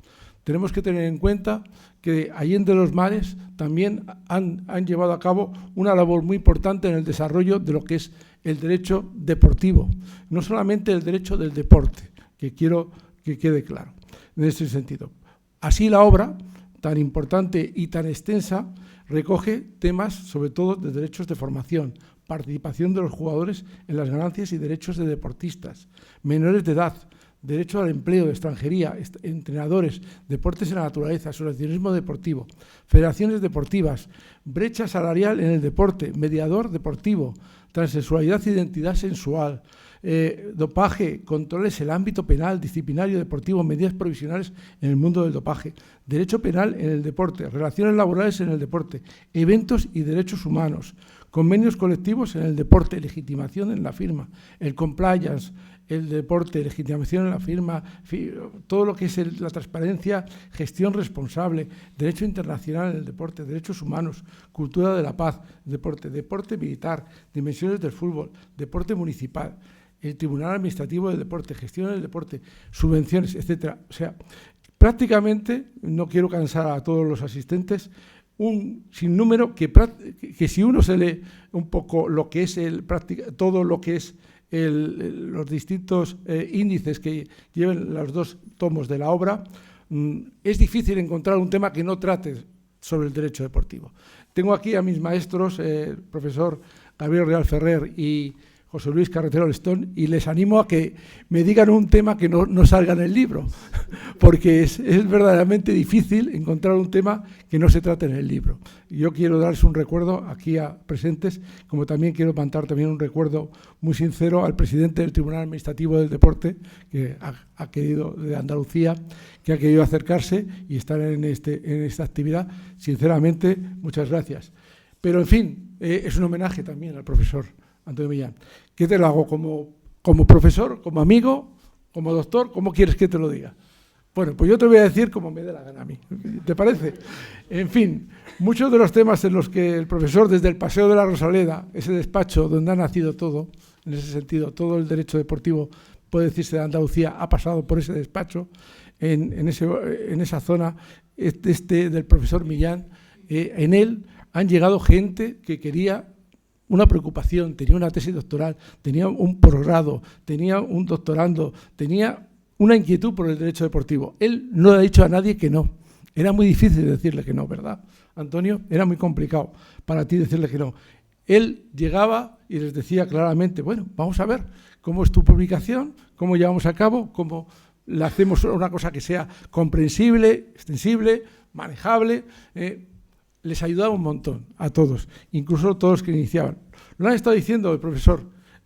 tenemos que tener en cuenta que Allende los Mares también han llevado a cabo una labor muy importante en el desarrollo de lo que es el derecho deportivo, no solamente el derecho del deporte, que quiero que quede claro en ese sentido. Así la obra, tan importante y tan extensa, recoge temas sobre todo de derechos de formación, participación de los jugadores en las ganancias y derechos de deportistas, menores de edad, derecho al empleo de extranjería, entrenadores, deportes en la naturaleza, asociacionismo deportivo, federaciones deportivas, brecha salarial en el deporte, mediador deportivo, transexualidad e identidad sensual, dopaje, controles en el ámbito penal, disciplinario, deportivo, medidas provisionales en el mundo del dopaje, derecho penal en el deporte, relaciones laborales en el deporte, eventos y derechos humanos, convenios colectivos en el deporte, legitimación en la firma, el compliance, el deporte, legitimación en la firma, todo lo que es la transparencia, gestión responsable, derecho internacional en el deporte, derechos humanos, cultura de la paz, deporte militar, dimensiones del fútbol, deporte municipal, el Tribunal Administrativo del Deporte, gestión del deporte, subvenciones, etcétera. O sea, prácticamente, no quiero cansar a todos los asistentes, un sinnúmero que si uno se lee un poco lo que es todo lo que es los distintos índices que lleven los dos tomos de la obra, es difícil encontrar un tema que no trate sobre el derecho deportivo. Tengo aquí a mis maestros, el profesor Gabriel Real Ferrer y José Luis Carretero Lestón, y les animo a que me digan un tema que no salga en el libro, porque es verdaderamente difícil encontrar un tema que no se trate en el libro. Yo quiero darles un recuerdo aquí a presentes, como también quiero mandar también un recuerdo muy sincero al presidente del Tribunal Administrativo del Deporte, que ha querido, de Andalucía, que ha querido acercarse y estar en esta actividad. Sinceramente, muchas gracias. Pero, en fin, es un homenaje también al profesor Antonio Millán. ¿Qué te lo hago? ¿Como profesor, como amigo, como doctor? ¿Cómo quieres que te lo diga? Bueno, pues yo te voy a decir como me dé la gana a mí. ¿Te parece? En fin, muchos de los temas en los que el profesor, desde el Paseo de la Rosaleda, ese despacho donde ha nacido todo, en ese sentido, todo el derecho deportivo, puede decirse, de Andalucía, ha pasado por ese despacho, en esa zona del profesor Millán. En él han llegado gente que quería una preocupación, tenía una tesis doctoral, tenía un posgrado, tenía un doctorando, tenía una inquietud por el derecho deportivo. Él no le ha dicho a nadie que no. Era muy difícil decirle que no, ¿verdad, Antonio? Era muy complicado para ti decirle que no. Él llegaba y les decía claramente, bueno, vamos a ver cómo es tu publicación, cómo llevamos a cabo, cómo le hacemos una cosa que sea comprensible, extensible, manejable. Les ayudaba un montón a todos, incluso todos los que iniciaban. Lo han estado diciendo el profesor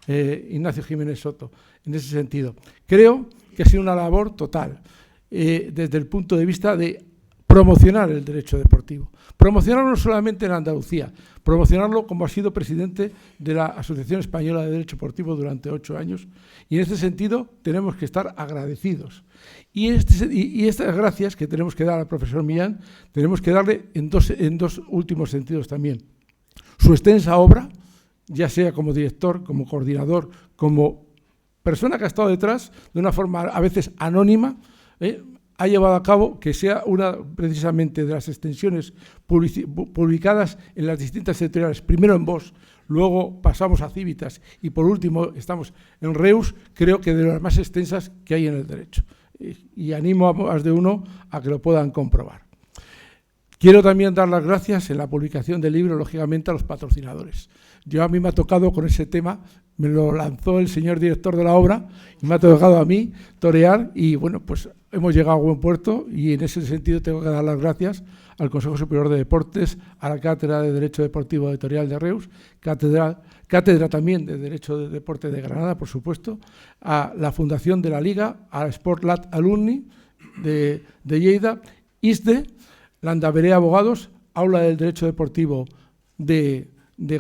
Ignacio Jiménez Soto en ese sentido. Creo que ha sido una labor total desde el punto de vista de promocionar el derecho deportivo. Promocionarlo no solamente en Andalucía, promocionarlo como ha sido presidente de la Asociación Española de Derecho Deportivo durante 8 años. Y en este sentido tenemos que estar agradecidos. Y estas gracias que tenemos que dar al profesor Millán, tenemos que darle en dos últimos sentidos también. Su extensa obra, ya sea como director, como coordinador, como persona que ha estado detrás, de una forma a veces anónima, ha llevado a cabo que sea una precisamente de las extensiones publicadas en las distintas editoriales, primero en Vox, luego pasamos a Civitas y por último estamos en Reus, creo que de las más extensas que hay en el derecho. Y animo a más de uno a que lo puedan comprobar. Quiero también dar las gracias en la publicación del libro, lógicamente, a los patrocinadores. A mí me ha tocado con ese tema, me lo lanzó el señor director de la obra y me ha tocado a mí torear y, bueno, pues hemos llegado a buen puerto y en ese sentido tengo que dar las gracias al Consejo Superior de Deportes, a la Cátedra de Derecho Deportivo Editorial de Reus, Cátedra también de Derecho de Deporte de Granada, por supuesto, a la Fundación de la Liga, a Sportlat Alumni de Lleida, ISDE, Landaverea Abogados, Aula del Derecho Deportivo de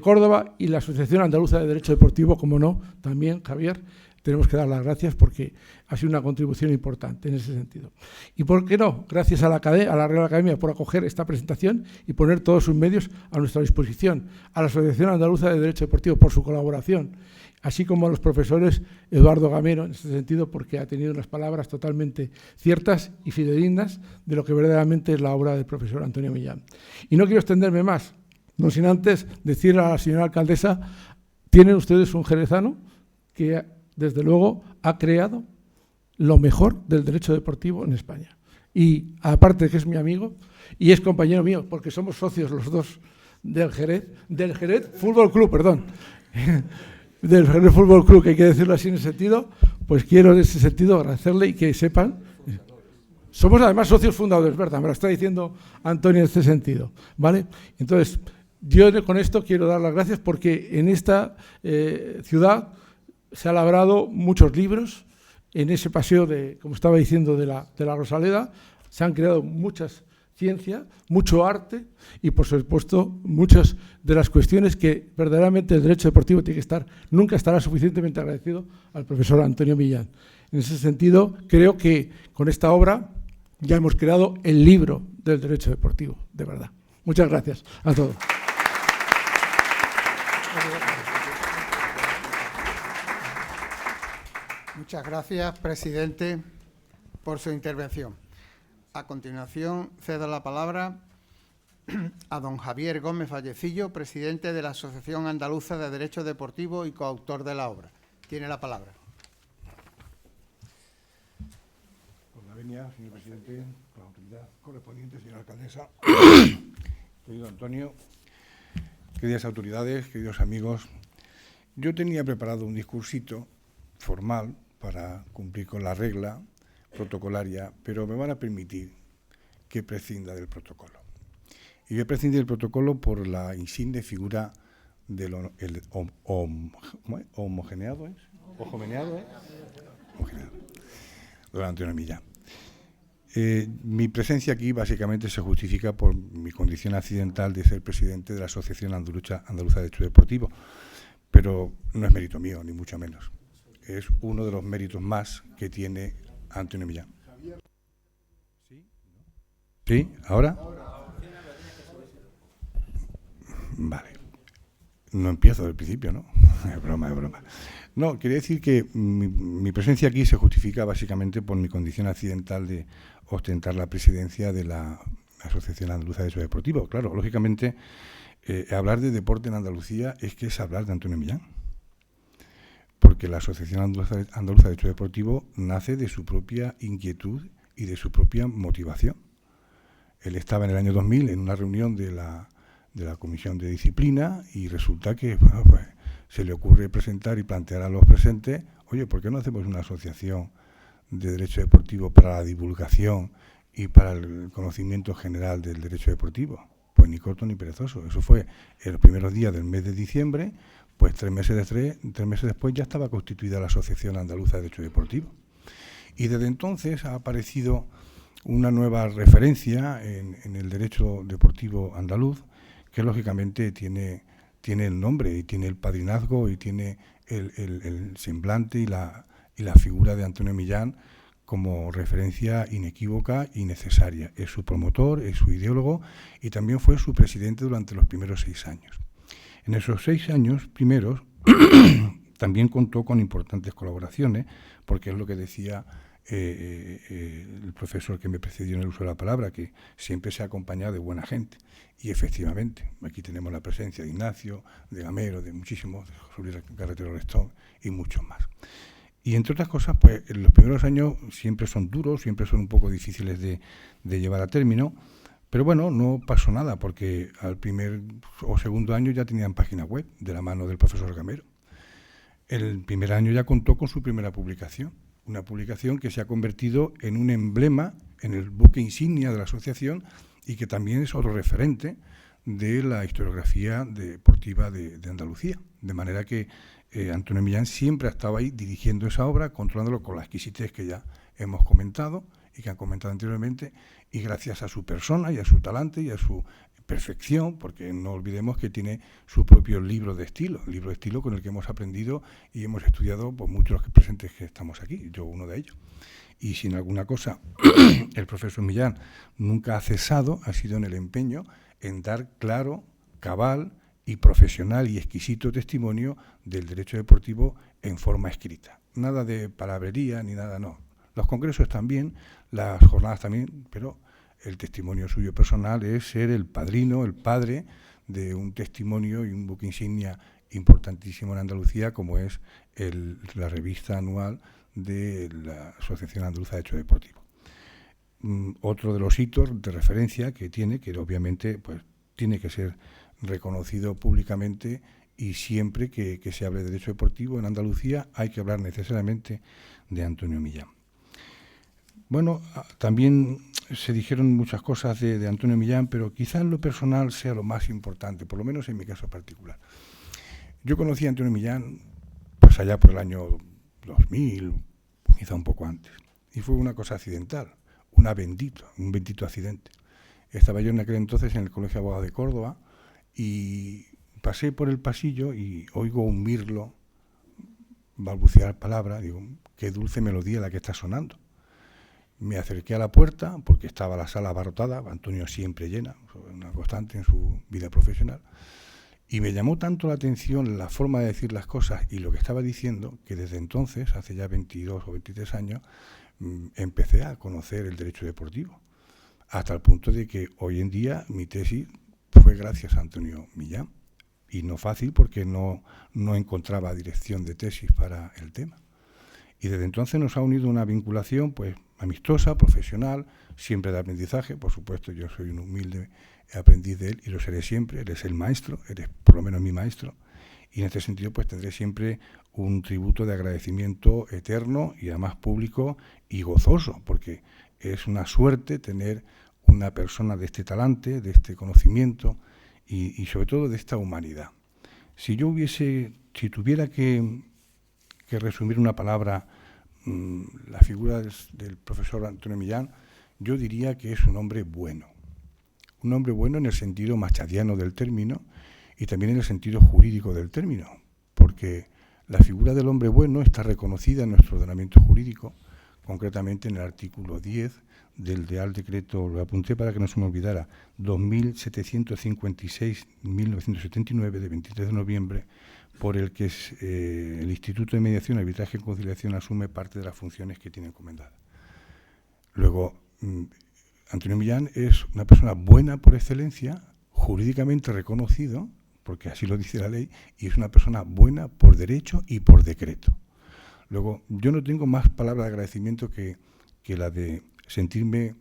Córdoba y la Asociación Andaluza de Derecho Deportivo, como no, también, Javier, tenemos que dar las gracias porque ha sido una contribución importante en ese sentido. Y por qué no, gracias a la Real Academia por acoger esta presentación y poner todos sus medios a nuestra disposición, a la Asociación Andaluza de Derecho Deportivo por su colaboración, así como a los profesores Eduardo Gamero, en ese sentido, porque ha tenido unas palabras totalmente ciertas y fidedignas de lo que verdaderamente es la obra del profesor Antonio Millán. Y no quiero extenderme más, no sin antes decir a la señora alcaldesa, tienen ustedes un jerezano que, desde luego, ha creado lo mejor del derecho deportivo en España. Y aparte de que es mi amigo y es compañero mío, porque somos socios los dos del Jerez Fútbol Club, perdón, del Jerez Fútbol Club, que hay que decirlo así en ese sentido, pues quiero en ese sentido agradecerle y que sepan, somos además socios fundadores, ¿verdad? Me lo está diciendo Antonio en este sentido, ¿vale? Entonces, yo con esto quiero dar las gracias porque en esta ciudad se han labrado muchos libros, en ese paseo como estaba diciendo, de la Rosaleda, se han creado muchas ciencia, mucho arte y, por supuesto, muchas de las cuestiones que verdaderamente el derecho deportivo tiene que estar, nunca estará suficientemente agradecido al profesor Antonio Millán. En ese sentido, creo que con esta obra ya hemos creado el libro del derecho deportivo, de verdad. Muchas gracias a todos. Muchas gracias, presidente, por su intervención. A continuación, cedo la palabra a don Javier Gómez Vallecillo, presidente de la Asociación Andaluza de Derecho Deportivo y coautor de la obra. Tiene la palabra. Por la venia, señor presidente, con la autoridad correspondiente, señora alcaldesa, querido Antonio, queridas autoridades, queridos amigos, yo tenía preparado un discursito formal para cumplir con la regla protocolaria, pero me van a permitir que prescinda del protocolo. Y voy a prescindir del protocolo por la insigne figura del homogeneado, ¿es? ¿Homogeneado, eh? Homogeneado. Don Antonio Millán. Mi presencia aquí básicamente se justifica por mi condición accidental de ser presidente de la Asociación Andaluza de Derecho Deportivo, pero no es mérito mío, ni mucho menos. Es uno de los méritos más que tiene Antonio Millán. ¿Sí? ¿Ahora? Vale. No empiezo del principio, ¿no? Es broma, es broma. No, quería decir que mi presencia aquí se justifica básicamente por mi condición accidental de ostentar la presidencia de la Asociación Andaluza de Derecho Deportivo. Claro, lógicamente, hablar de deporte en Andalucía es hablar de Antonio Millán. Porque la Asociación Andaluza de Derecho Deportivo nace de su propia inquietud y de su propia motivación. Él estaba en el año 2000 en una reunión de la Comisión de Disciplina y resulta que bueno, pues, se le ocurre presentar y plantear a los presentes, oye, ¿por qué no hacemos una asociación de derecho deportivo para la divulgación y para el conocimiento general del derecho deportivo? Pues ni corto ni perezoso. Eso fue en los primeros días del mes de diciembre. Pues 3 meses después ya estaba constituida la Asociación Andaluza de Derecho Deportivo. Y desde entonces ha aparecido una nueva referencia en el derecho deportivo andaluz, que lógicamente tiene el nombre y tiene el padrinazgo y tiene el semblante y la figura de Antonio Millán como referencia inequívoca y necesaria. Es su promotor, es su ideólogo y también fue su presidente durante los primeros 6 años. En esos 6 años primeros también contó con importantes colaboraciones, porque es lo que decía el profesor que me precedió en el uso de la palabra, que siempre se ha acompañado de buena gente. Y efectivamente, aquí tenemos la presencia de Ignacio, de Gamero, de muchísimos, de José Luis Carretero Restón y muchos más. Y entre otras cosas, pues en los primeros años siempre son duros, siempre son un poco difíciles de llevar a término. Pero bueno, no pasó nada, porque al primer o segundo año ya tenían página web de la mano del profesor Gamero. El primer año ya contó con su primera publicación, una publicación que se ha convertido en un emblema, en el buque insignia de la asociación y que también es otro referente de la historiografía deportiva de Andalucía. De manera que Antonio Millán siempre ha estado ahí dirigiendo esa obra, controlándolo con la exquisitez que ya hemos comentado y que han comentado anteriormente, y gracias a su persona y a su talante y a su perfección, porque no olvidemos que tiene su propio libro de estilo con el que hemos aprendido y hemos estudiado pues, muchos de los presentes que estamos aquí, yo uno de ellos. Y si en alguna cosa el profesor Millán nunca ha cesado, ha sido en el empeño en dar claro, cabal y profesional y exquisito testimonio del derecho deportivo en forma escrita. Nada de palabrería ni nada, no. Los congresos también, las jornadas también, pero el testimonio suyo personal es ser el padrino, el padre de un testimonio y un buque insignia importantísimo en Andalucía, como es la revista anual de la Asociación Andaluza de Derecho Deportivo. Otro de los hitos de referencia que tiene, que obviamente pues, tiene que ser reconocido públicamente, y siempre que se hable de derecho deportivo en Andalucía hay que hablar necesariamente de Antonio Millán. Bueno, también se dijeron muchas cosas de Antonio Millán, pero quizás lo personal sea lo más importante, por lo menos en mi caso particular. Yo conocí a Antonio Millán pues allá por el año 2000, quizá un poco antes, y fue una cosa accidental, un bendito accidente. Estaba yo en aquel entonces en el Colegio de Abogados de Córdoba y pasé por el pasillo y oigo un mirlo balbucear palabras, digo, qué dulce melodía la que está sonando. Me acerqué a la puerta porque estaba la sala abarrotada, Antonio siempre llena, una constante en su vida profesional, y me llamó tanto la atención la forma de decir las cosas y lo que estaba diciendo, que desde entonces, hace ya 22 o 23 años, empecé a conocer el derecho deportivo, hasta el punto de que hoy en día mi tesis fue gracias a Antonio Millán, y no fácil porque no encontraba dirección de tesis para el tema. Y desde entonces nos ha unido una vinculación pues amistosa, profesional, siempre de aprendizaje. Por supuesto, yo soy un humilde aprendiz de él y lo seré siempre. Él es el maestro, él es por lo menos mi maestro. Y en este sentido pues tendré siempre un tributo de agradecimiento eterno y además público y gozoso, porque es una suerte tener una persona de este talante, de este conocimiento y sobre todo de esta humanidad. Si tuviera que resumir una palabra la figura del profesor Antonio Millán, yo diría que es un hombre bueno en el sentido machadiano del término y también en el sentido jurídico del término, porque la figura del hombre bueno está reconocida en nuestro ordenamiento jurídico, concretamente en el artículo 10 del Real Decreto, lo apunté para que no se me olvidara, 2756-1979, de 23 de noviembre, por el que el Instituto de Mediación, Arbitraje y Conciliación asume parte de las funciones que tiene encomendadas. Luego, Antonio Millán es una persona buena por excelencia, jurídicamente reconocido, porque así lo dice la ley, y es una persona buena por derecho y por decreto. Luego, yo no tengo más palabras de agradecimiento que la de sentirme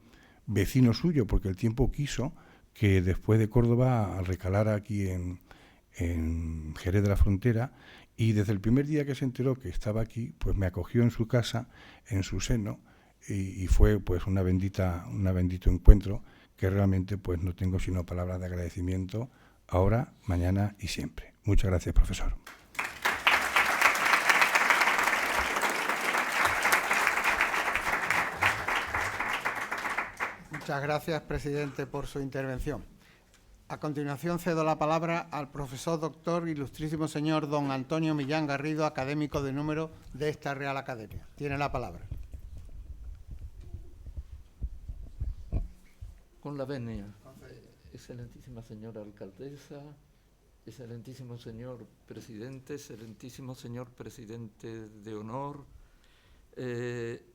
vecino suyo, porque el tiempo quiso que después de Córdoba recalara aquí en Jerez de la Frontera, y desde el primer día que se enteró que estaba aquí, pues me acogió en su casa, en su seno, y fue pues un bendito encuentro que realmente pues no tengo sino palabras de agradecimiento ahora, mañana y siempre. Muchas gracias, profesor. Muchas gracias, presidente, por su intervención. A continuación cedo la palabra al profesor doctor ilustrísimo señor don Antonio Millán Garrido, académico de número de esta Real Academia. Tiene la palabra. Con la venia, excelentísima señora alcaldesa, excelentísimo señor presidente de honor,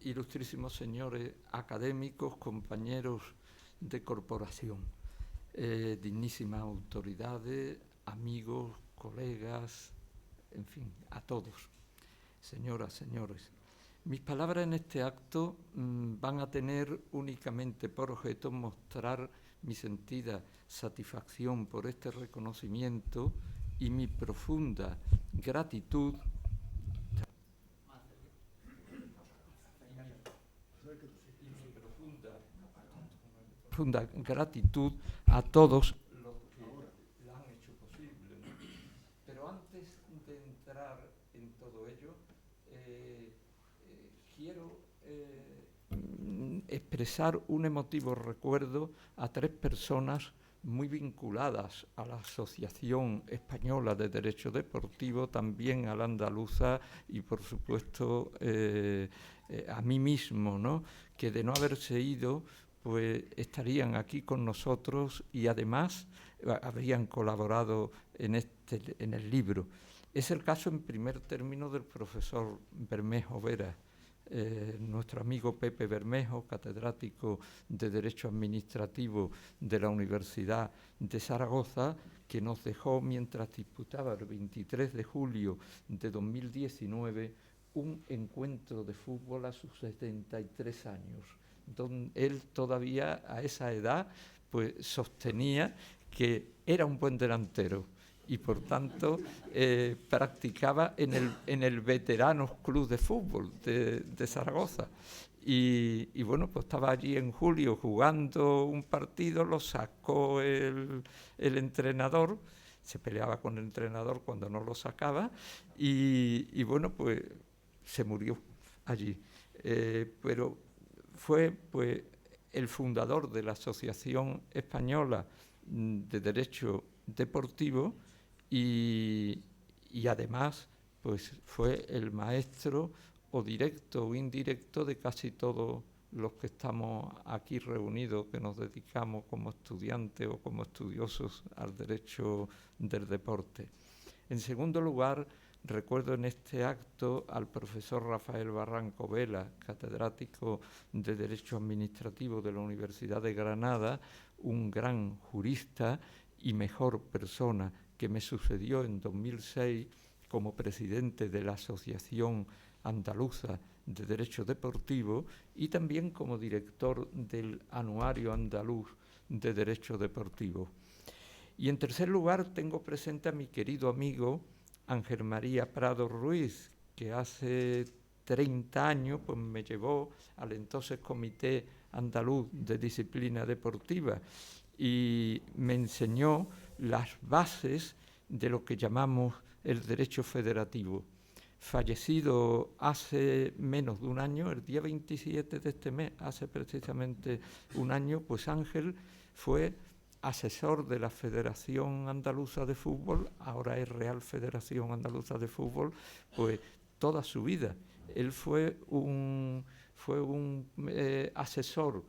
ilustrísimos señores académicos, compañeros de corporación, dignísimas autoridades, amigos, colegas, en fin, a todos, señoras, señores. Mis palabras en este acto van a tener únicamente por objeto mostrar mi sentida satisfacción por este reconocimiento y mi profunda gratitud a todos los que la han hecho posible, ¿no? Pero antes de entrar en todo ello, quiero expresar un emotivo recuerdo a tres personas muy vinculadas a la Asociación Española de Derecho Deportivo, también a la andaluza y, por supuesto, a mí mismo, ¿no?, que de no haberse ido, pues estarían aquí con nosotros y además habrían colaborado en el libro. Es el caso, en primer término, del profesor Bermejo Vera, nuestro amigo Pepe Bermejo, catedrático de Derecho Administrativo de la Universidad de Zaragoza, que nos dejó mientras disputaba el 23 de julio de 2019 un encuentro de fútbol a sus 73 años, donde él todavía a esa edad pues sostenía que era un buen delantero y por tanto practicaba en el Veteranos Club de Fútbol de Zaragoza. Y bueno, pues estaba allí en julio jugando un partido, lo sacó el entrenador, se peleaba con el entrenador cuando no lo sacaba y bueno, pues se murió allí. Pero fue pues el fundador de la Asociación Española de Derecho Deportivo y además pues fue el maestro o directo o indirecto de casi todos los que estamos aquí reunidos, que nos dedicamos como estudiantes o como estudiosos al derecho del deporte. En segundo lugar, recuerdo en este acto al profesor Rafael Barranco Vela, catedrático de Derecho Administrativo de la Universidad de Granada, un gran jurista y mejor persona, que me sucedió en 2006 como presidente de la Asociación Andaluza de Derecho Deportivo y también como director del Anuario Andaluz de Derecho Deportivo. Y en tercer lugar tengo presente a mi querido amigo Ángel María Prado Ruiz, que hace 30 años pues, me llevó al entonces Comité Andaluz de Disciplina Deportiva y me enseñó las bases de lo que llamamos el derecho federativo. Fallecido hace menos de un año, el día 27 de este mes, hace precisamente un año, pues Ángel fue asesor de la Federación Andaluza de Fútbol, ahora es Real Federación Andaluza de Fútbol, pues toda su vida. Él fue un asesor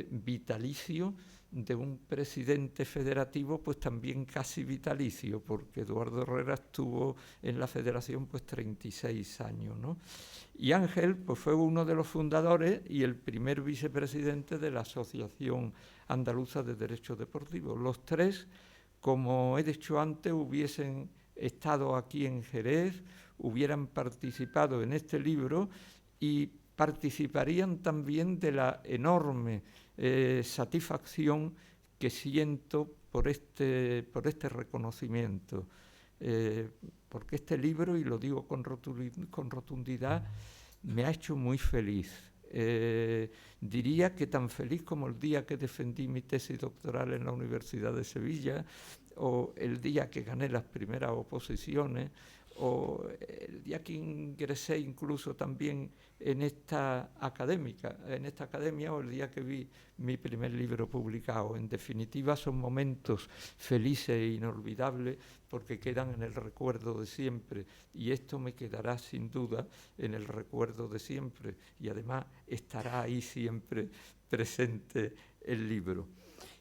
vitalicio de un presidente federativo, pues también casi vitalicio, porque Eduardo Herrera estuvo en la federación pues 36 años, ¿no? Y Ángel pues fue uno de los fundadores y el primer vicepresidente de la Asociación Andaluza de Derecho Deportivo. Los tres, como he dicho antes, hubiesen estado aquí en Jerez, hubieran participado en este libro y participarían también de la enorme satisfacción que siento por este reconocimiento, porque este libro, y lo digo con rotundidad, me ha hecho muy feliz. Diría que tan feliz como el día que defendí mi tesis doctoral en la Universidad de Sevilla, o el día que gané las primeras oposiciones, o el día que ingresé incluso también en esta academia, o el día que vi mi primer libro publicado. En definitiva, son momentos felices e inolvidables porque quedan en el recuerdo de siempre, y esto me quedará sin duda en el recuerdo de siempre, y además estará ahí siempre presente el libro.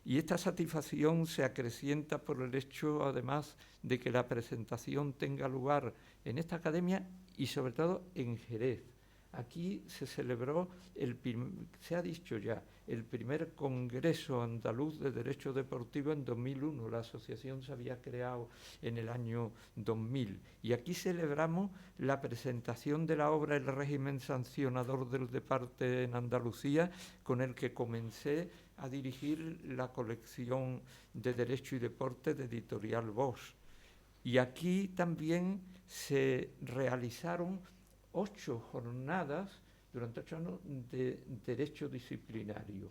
Y esta satisfacción se acrecienta por el hecho, además, de que la presentación tenga lugar en esta academia y, sobre todo, en Jerez. Aquí se celebró, se ha dicho ya, el primer Congreso Andaluz de Derecho Deportivo en 2001. La asociación se había creado en el año 2000. Y aquí celebramos la presentación de la obra El régimen sancionador del deporte en Andalucía, con el que comencé a dirigir la colección de Derecho y Deporte de Editorial Bosch. Y aquí también se realizaron 8 jornadas durante 8 años de derecho disciplinario.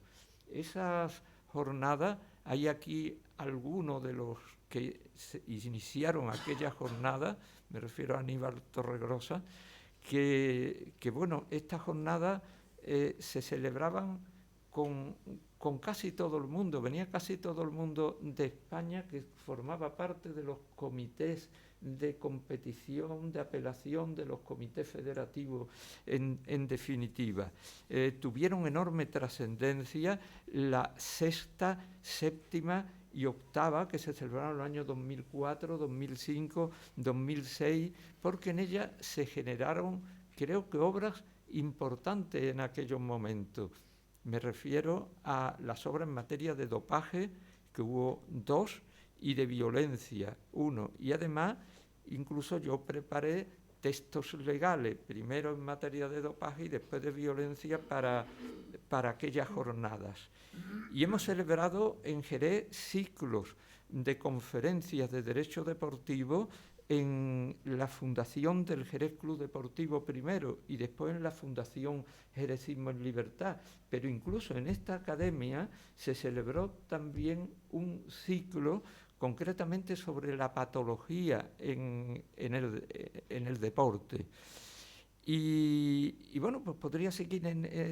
Esas jornadas, hay aquí algunos de los que se iniciaron aquella jornada, me refiero a Aníbal Torregrosa, que bueno, estas jornadas se celebraban con casi todo el mundo. Venía casi todo el mundo de España, que formaba parte de los comités de competición, de apelación, de los comités federativos, en definitiva. Tuvieron enorme trascendencia la sexta, séptima y octava, que se celebraron en los años 2004, 2005, 2006, porque en ella se generaron, creo que, obras importantes en aquellos momentos. Me refiero a las obras en materia de dopaje, que hubo 2, y de violencia, 1. Y además, incluso yo preparé textos legales, primero en materia de dopaje y después de violencia para aquellas jornadas. Y hemos celebrado en Jerez ciclos de conferencias de derecho deportivo en la fundación del Jerez Club Deportivo primero y después en la Fundación Jerecismo en Libertad. Pero incluso en esta academia se celebró también un ciclo concretamente sobre la patología en el deporte. Y bueno, pues podría seguir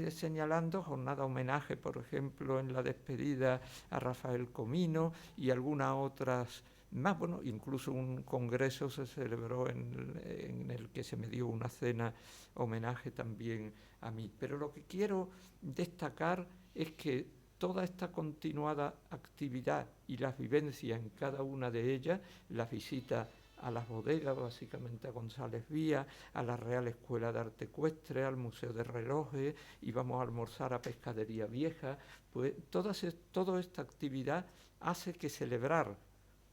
señalando jornada homenaje, por ejemplo, en la despedida a Rafael Comino y algunas otras más. Bueno, incluso un congreso se celebró en el que se me dio una cena homenaje también a mí. Pero lo que quiero destacar es que toda esta continuada actividad y las vivencias en cada una de ellas, las visitas a las bodegas, básicamente a González Vía, a la Real Escuela de Arte Ecuestre, al Museo de Relojes, íbamos a almorzar a Pescadería Vieja, pues toda esta actividad hace que celebrar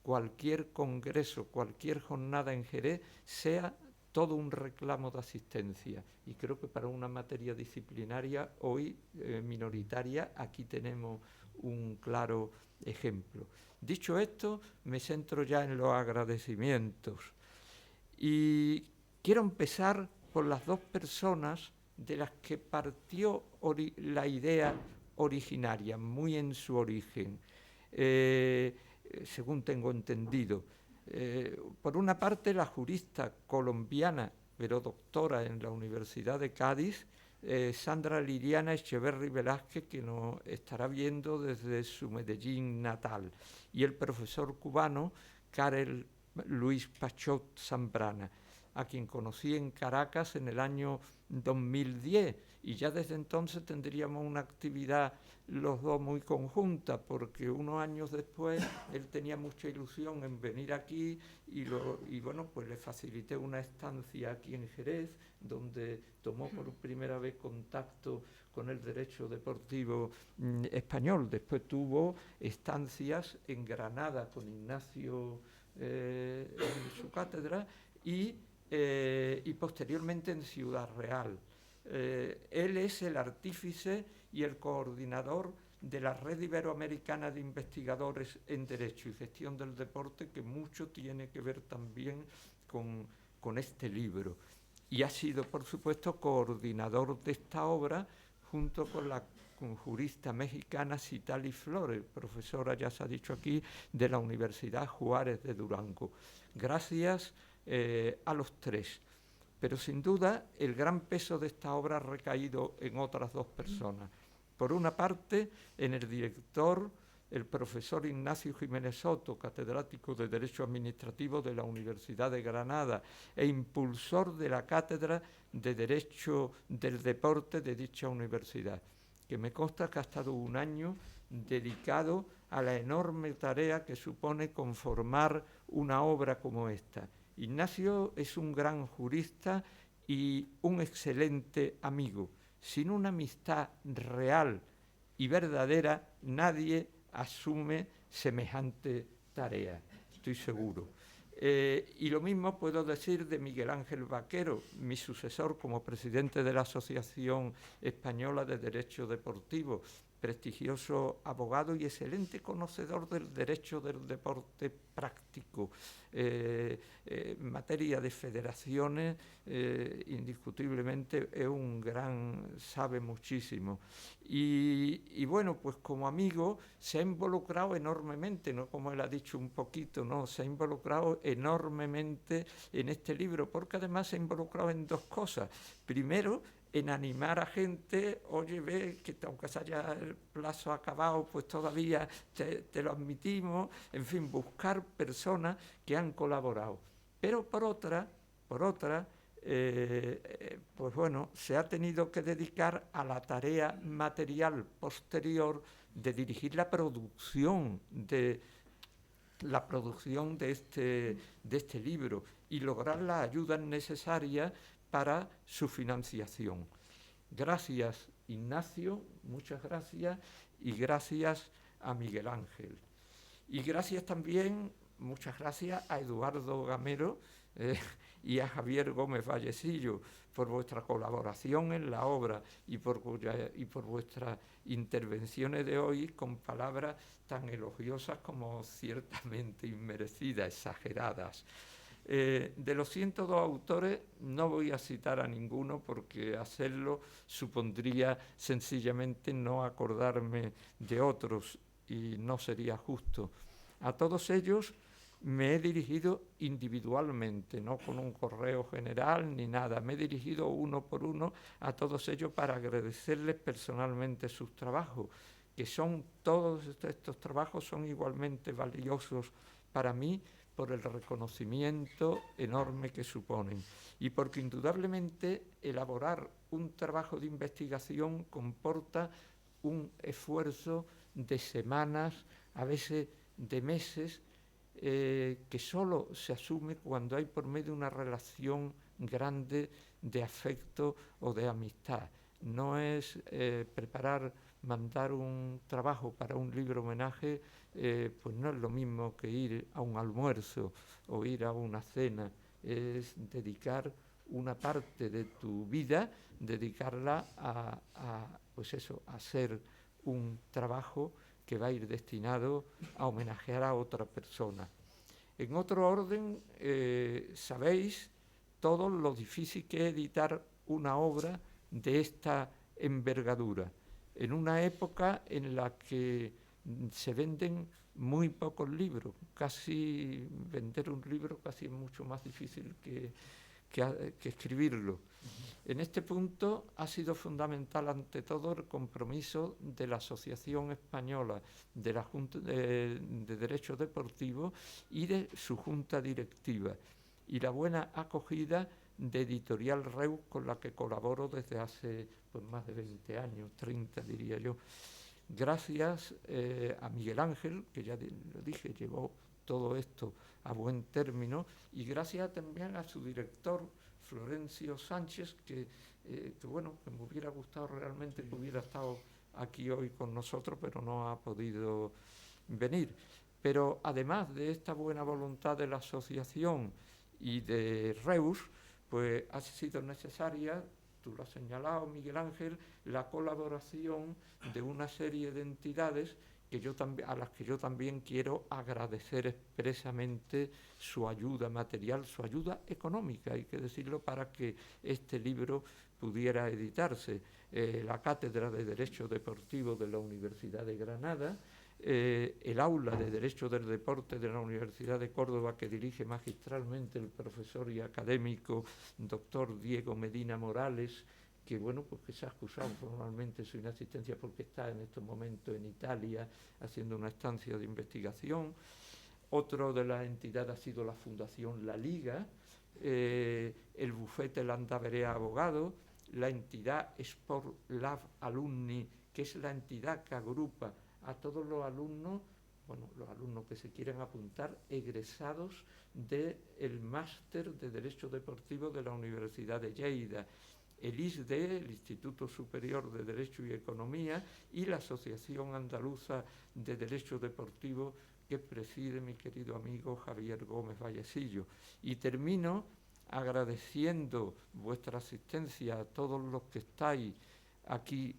cualquier congreso, cualquier jornada en Jerez, sea todo un reclamo de asistencia. Y creo que para una materia disciplinaria hoy minoritaria, aquí tenemos un claro ejemplo. Dicho esto, me centro ya en los agradecimientos. Y quiero empezar por las 2 personas de las que partió la idea originaria, muy en su origen, según tengo entendido. Por una parte, la jurista colombiana, pero doctora en la Universidad de Cádiz, Sandra Liliana Echeverri Velázquez, que nos estará viendo desde su Medellín natal, y el profesor cubano Karel Luis Pachot Zambrana, a quien conocí en Caracas en el año 2010, y ya desde entonces tendríamos una actividad los dos muy conjunta, porque unos años después él tenía mucha ilusión en venir aquí y bueno, pues le facilité una estancia aquí en Jerez, donde tomó por primera vez contacto con el derecho deportivo español. Después tuvo estancias en Granada con Ignacio en su cátedra y posteriormente en Ciudad Real. Él es el artífice y el coordinador de la Red Iberoamericana de Investigadores en Derecho y Gestión del Deporte, que mucho tiene que ver también con este libro. Y ha sido, por supuesto, coordinador de esta obra junto con la jurista mexicana Citali Flores, profesora, ya se ha dicho aquí, de la Universidad Juárez de Durango. Gracias a los 3. Pero sin duda el gran peso de esta obra ha recaído en otras 2 personas. Por una parte, en el director, el profesor Ignacio Jiménez Soto, catedrático de Derecho Administrativo de la Universidad de Granada e impulsor de la Cátedra de Derecho del Deporte de dicha universidad, que me consta que ha estado un año dedicado a la enorme tarea que supone conformar una obra como esta. Ignacio es un gran jurista y un excelente amigo. Sin una amistad real y verdadera, nadie asume semejante tarea, estoy seguro. Y lo mismo puedo decir de Miguel Ángel Vaquero, mi sucesor como presidente de la Asociación Española de Derecho Deportivo, prestigioso abogado y excelente conocedor del derecho del deporte práctico. En materia de federaciones, indiscutiblemente es un gran, sabe muchísimo. Y bueno, pues como amigo se ha involucrado enormemente, ¿no? Como él ha dicho un poquito, ¿no? Se ha involucrado enormemente en este libro, porque además se ha involucrado en 2 cosas. Primero, en animar a gente, oye, ve que aunque se haya el plazo acabado, pues todavía te lo admitimos, en fin, buscar personas que han colaborado. Pero por otra, pues bueno, se ha tenido que dedicar a la tarea material posterior de dirigir la producción de este libro y lograr las ayudas necesarias para su financiación. Gracias, Ignacio, muchas gracias, y gracias a Miguel Ángel. Y gracias también, muchas gracias a Eduardo Gamero y a Javier Gómez Vallecillo por vuestra colaboración en la obra y por vuestras intervenciones de hoy con palabras tan elogiosas como ciertamente inmerecidas, exageradas. De los 102 autores no voy a citar a ninguno porque hacerlo supondría sencillamente no acordarme de otros y no sería justo. A todos ellos me he dirigido individualmente, no con un correo general ni nada. Me he dirigido uno por uno a todos ellos para agradecerles personalmente sus trabajos, que son todos estos trabajos son igualmente valiosos para mí por el reconocimiento enorme que suponen y porque indudablemente elaborar un trabajo de investigación comporta un esfuerzo de semanas, a veces de meses, que solo se asume cuando hay por medio una relación grande de afecto o de amistad. No es mandar un trabajo para un libro homenaje, pues no es lo mismo que ir a un almuerzo o ir a una cena, es dedicar una parte de tu vida, dedicarla a hacer un trabajo que va a ir destinado a homenajear a otra persona. En otro orden, sabéis todos lo difícil que es editar una obra de esta envergadura, en una época en la que se venden muy pocos libros, casi vender un libro casi es mucho más difícil que escribirlo. En este punto ha sido fundamental ante todo el compromiso de la Asociación Española de la Junta de Derecho Deportivo y de su junta directiva y la buena acogida de Editorial Reus, con la que colaboro desde hace más de 20 años, 30 diría yo. Gracias a Miguel Ángel, que ya lo dije, llevó todo esto a buen término, y gracias también a su director, Florencio Sánchez, que me hubiera gustado realmente que hubiera estado aquí hoy con nosotros, pero no ha podido venir. Pero además de esta buena voluntad de la asociación y de Reus, pues ha sido necesaria, tú lo has señalado, Miguel Ángel, la colaboración de una serie de entidades a las que yo también quiero agradecer expresamente su ayuda material, su ayuda económica, hay que decirlo, para que este libro pudiera editarse. La Cátedra de Derecho Deportivo de la Universidad de Granada, el Aula de Derecho del Deporte de la Universidad de Córdoba, que dirige magistralmente el profesor y académico doctor Diego Medina Morales, que que se ha excusado formalmente su inasistencia porque está en estos momentos en Italia haciendo una estancia de investigación. Otro de las entidades ha sido la Fundación La Liga, el bufete Landavere Abogado, la entidad Sport Lab Alumni, que es la entidad que agrupa a todos los alumnos, los alumnos que se quieren apuntar, egresados del Máster de Derecho Deportivo de la Universidad de Lleida, el ISDE, el Instituto Superior de Derecho y Economía, y la Asociación Andaluza de Derecho Deportivo, que preside mi querido amigo Javier Gómez Vallecillo. Y termino agradeciendo vuestra asistencia a todos los que estáis aquí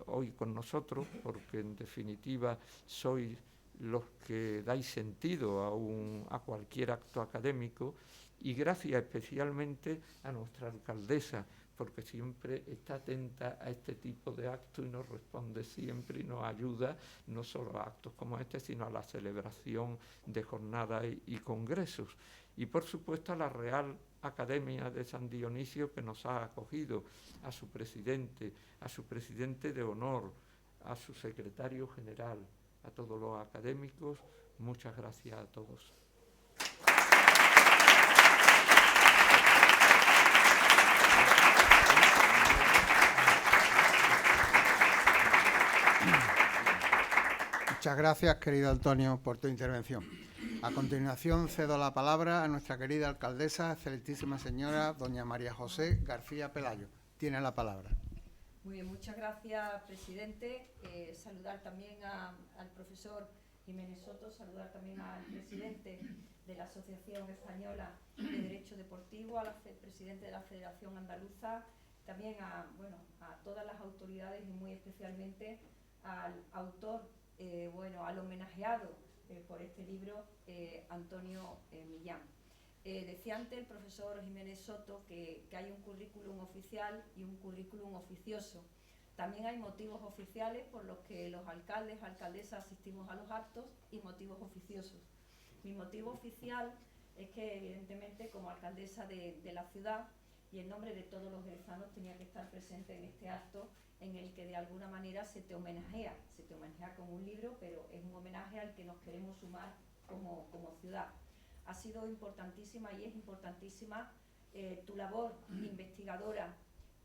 hoy con nosotros, porque en definitiva sois los que dais sentido a cualquier acto académico, y gracias especialmente a nuestra alcaldesa, porque siempre está atenta a este tipo de actos y nos responde siempre y nos ayuda no solo a actos como este, sino a la celebración de jornadas y congresos. y por supuesto a la Real Academia de San Dionisio, que nos ha acogido, a su presidente de honor, a su secretario general, a todos los académicos. Muchas gracias a todos. Muchas gracias, querido Antonio, por tu intervención. A continuación, cedo la palabra a nuestra querida alcaldesa, excelentísima señora doña María José García Pelayo. Tiene la palabra. Muy bien, muchas gracias, presidente. Saludar también al profesor Jiménez Soto, saludar también al presidente de la Asociación Española de Derecho Deportivo, al presidente de la Federación Andaluza, también a todas las autoridades y muy especialmente al autor, al homenajeado por este libro, Antonio Millán. Decía antes el profesor Jiménez Soto que hay un currículum oficial y un currículum oficioso. También hay motivos oficiales por los que los alcaldes, alcaldesas asistimos a los actos y motivos oficiosos. Mi motivo oficial es que evidentemente como alcaldesa de la ciudad y en nombre de todos los jerezanos tenía que estar presente en este acto en el que de alguna manera se te homenajea con un libro, pero es un homenaje al que nos queremos sumar como ciudad. Ha sido importantísima y es importantísima tu labor investigadora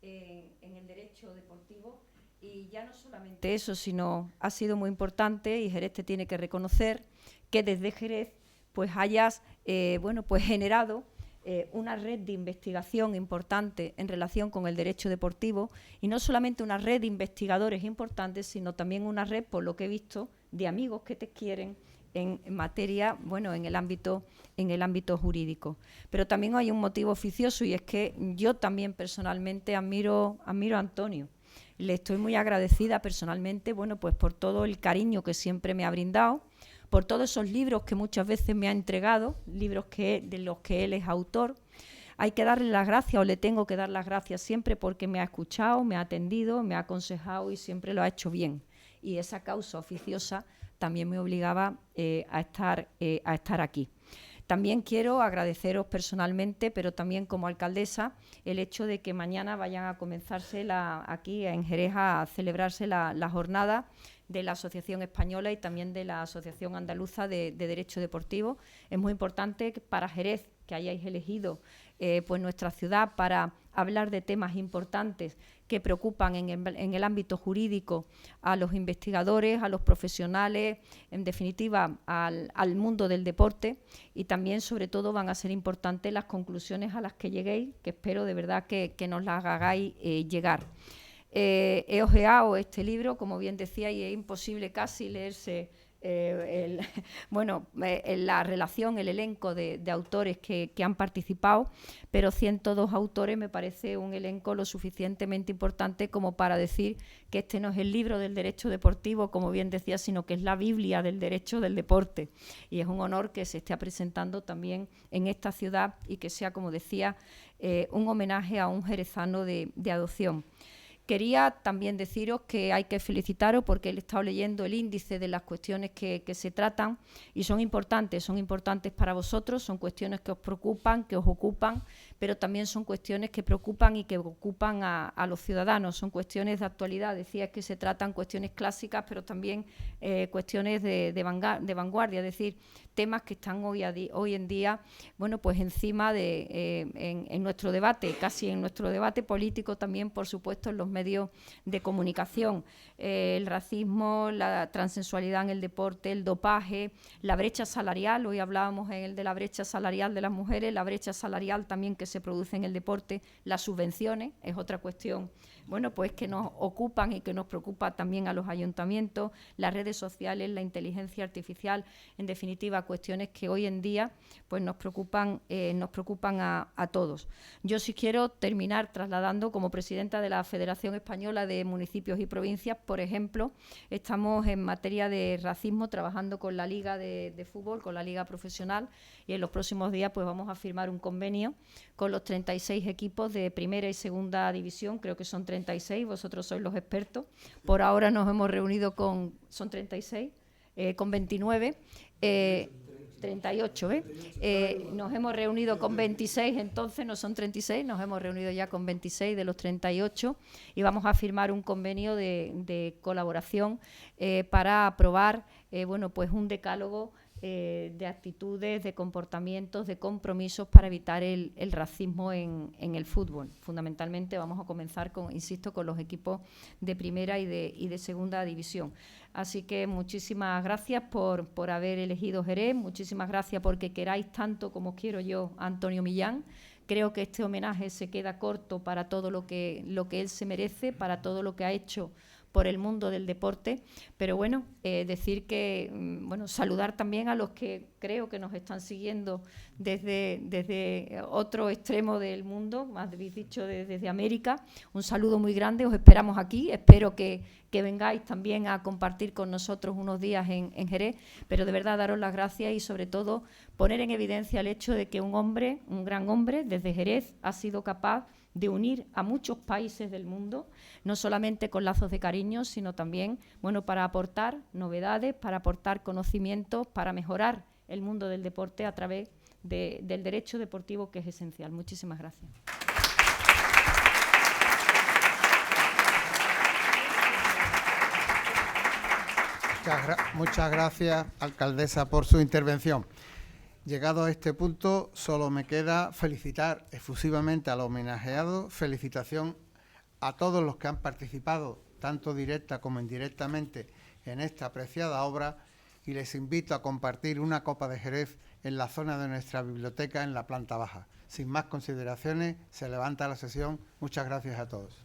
en el derecho deportivo, y ya no solamente eso, sino ha sido muy importante, y Jerez te tiene que reconocer que desde Jerez pues hayas generado una red de investigación importante en relación con el derecho deportivo, y no solamente una red de investigadores importantes, sino también una red, por lo que he visto, de amigos que te quieren en materia, en el ámbito jurídico. Pero también hay un motivo oficioso, y es que yo también personalmente admiro a Antonio. Le estoy muy agradecida personalmente, pues por todo el cariño que siempre me ha brindado, por todos esos libros que muchas veces me ha entregado, libros de los que él es autor. Hay que darle las gracias, o le tengo que dar las gracias siempre, porque me ha escuchado, me ha atendido, me ha aconsejado y siempre lo ha hecho bien. Y esa causa oficiosa también me obligaba a estar aquí. También quiero agradeceros personalmente, pero también como alcaldesa, el hecho de que mañana vayan a comenzarse aquí en Jerez a celebrarse la jornada de la Asociación Española y también de la Asociación Andaluza de Derecho Deportivo. Es muy importante para Jerez que hayáis elegido nuestra ciudad para hablar de temas importantes que preocupan en el ámbito jurídico a los investigadores, a los profesionales, en definitiva al mundo del deporte, y también sobre todo van a ser importantes las conclusiones a las que lleguéis, que espero de verdad que nos las hagáis llegar. He ojeado este libro, como bien decía, y es imposible casi leerse la relación, el elenco de autores que han participado, pero 102 autores me parece un elenco lo suficientemente importante como para decir que este no es el libro del derecho deportivo, como bien decía, sino que es la Biblia del derecho del deporte, y es un honor que se esté presentando también en esta ciudad y que sea, como decía, un homenaje a un jerezano de adopción. Quería también deciros que hay que felicitaros porque he estado leyendo el índice de las cuestiones que se tratan y son importantes para vosotros, son cuestiones que os preocupan, que os ocupan, pero también son cuestiones que preocupan y que ocupan a los ciudadanos, son cuestiones de actualidad. Decía que se tratan cuestiones clásicas, pero también cuestiones de vanguardia, es decir, temas que están hoy en día, encima en nuestro debate, casi en nuestro debate político también, por supuesto, en los medios de comunicación. El racismo, la transexualidad en el deporte, el dopaje, la brecha salarial. Hoy hablábamos de la brecha salarial de las mujeres, la brecha salarial también que se produce en el deporte, las subvenciones, es otra cuestión que nos ocupan y que nos preocupa también a los ayuntamientos, las redes sociales, la inteligencia artificial, en definitiva, cuestiones que hoy en día nos preocupan a todos. Yo sí quiero terminar trasladando, como presidenta de la Federación Española de Municipios y Provincias, por ejemplo, estamos en materia de racismo trabajando con la Liga de Fútbol, con la Liga Profesional, y en los próximos días pues vamos a firmar un convenio con los 36 equipos de primera y segunda división, creo que son 36, vosotros sois los expertos. Por ahora nos hemos reunido son 36, con 29. 38, nos hemos reunido con 26, entonces no son 36, nos hemos reunido ya con 26 de los 38 y vamos a firmar un convenio de colaboración para aprobar bueno, pues un decálogo de actitudes, de comportamientos, de compromisos para evitar el racismo en el fútbol. Fundamentalmente vamos a comenzar, insisto, con los equipos de primera y de segunda división. Así que muchísimas gracias por haber elegido Jerez, muchísimas gracias porque queráis tanto como quiero yo a Antonio Millán. Creo que este homenaje se queda corto para todo lo que él se merece, para todo lo que ha hecho por el mundo del deporte, pero bueno, decir que, bueno, saludar también a los que creo que nos están siguiendo desde otro extremo del mundo, más habéis dicho desde América, un saludo muy grande, os esperamos aquí, espero que vengáis también a compartir con nosotros unos días en Jerez, pero de verdad daros las gracias y sobre todo poner en evidencia el hecho de que un hombre, un gran hombre, desde Jerez ha sido capaz de unir a muchos países del mundo, no solamente con lazos de cariño, sino también, bueno, para aportar novedades, para aportar conocimientos, para mejorar el mundo del deporte a través del derecho deportivo, que es esencial. Muchísimas gracias. Muchas gracias, alcaldesa, por su intervención. Llegado a este punto, solo me queda felicitar efusivamente al homenajeado, felicitación a todos los que han participado, tanto directa como indirectamente, en esta apreciada obra, y les invito a compartir una copa de Jerez en la zona de nuestra biblioteca en la planta baja. Sin más consideraciones, se levanta la sesión. Muchas gracias a todos.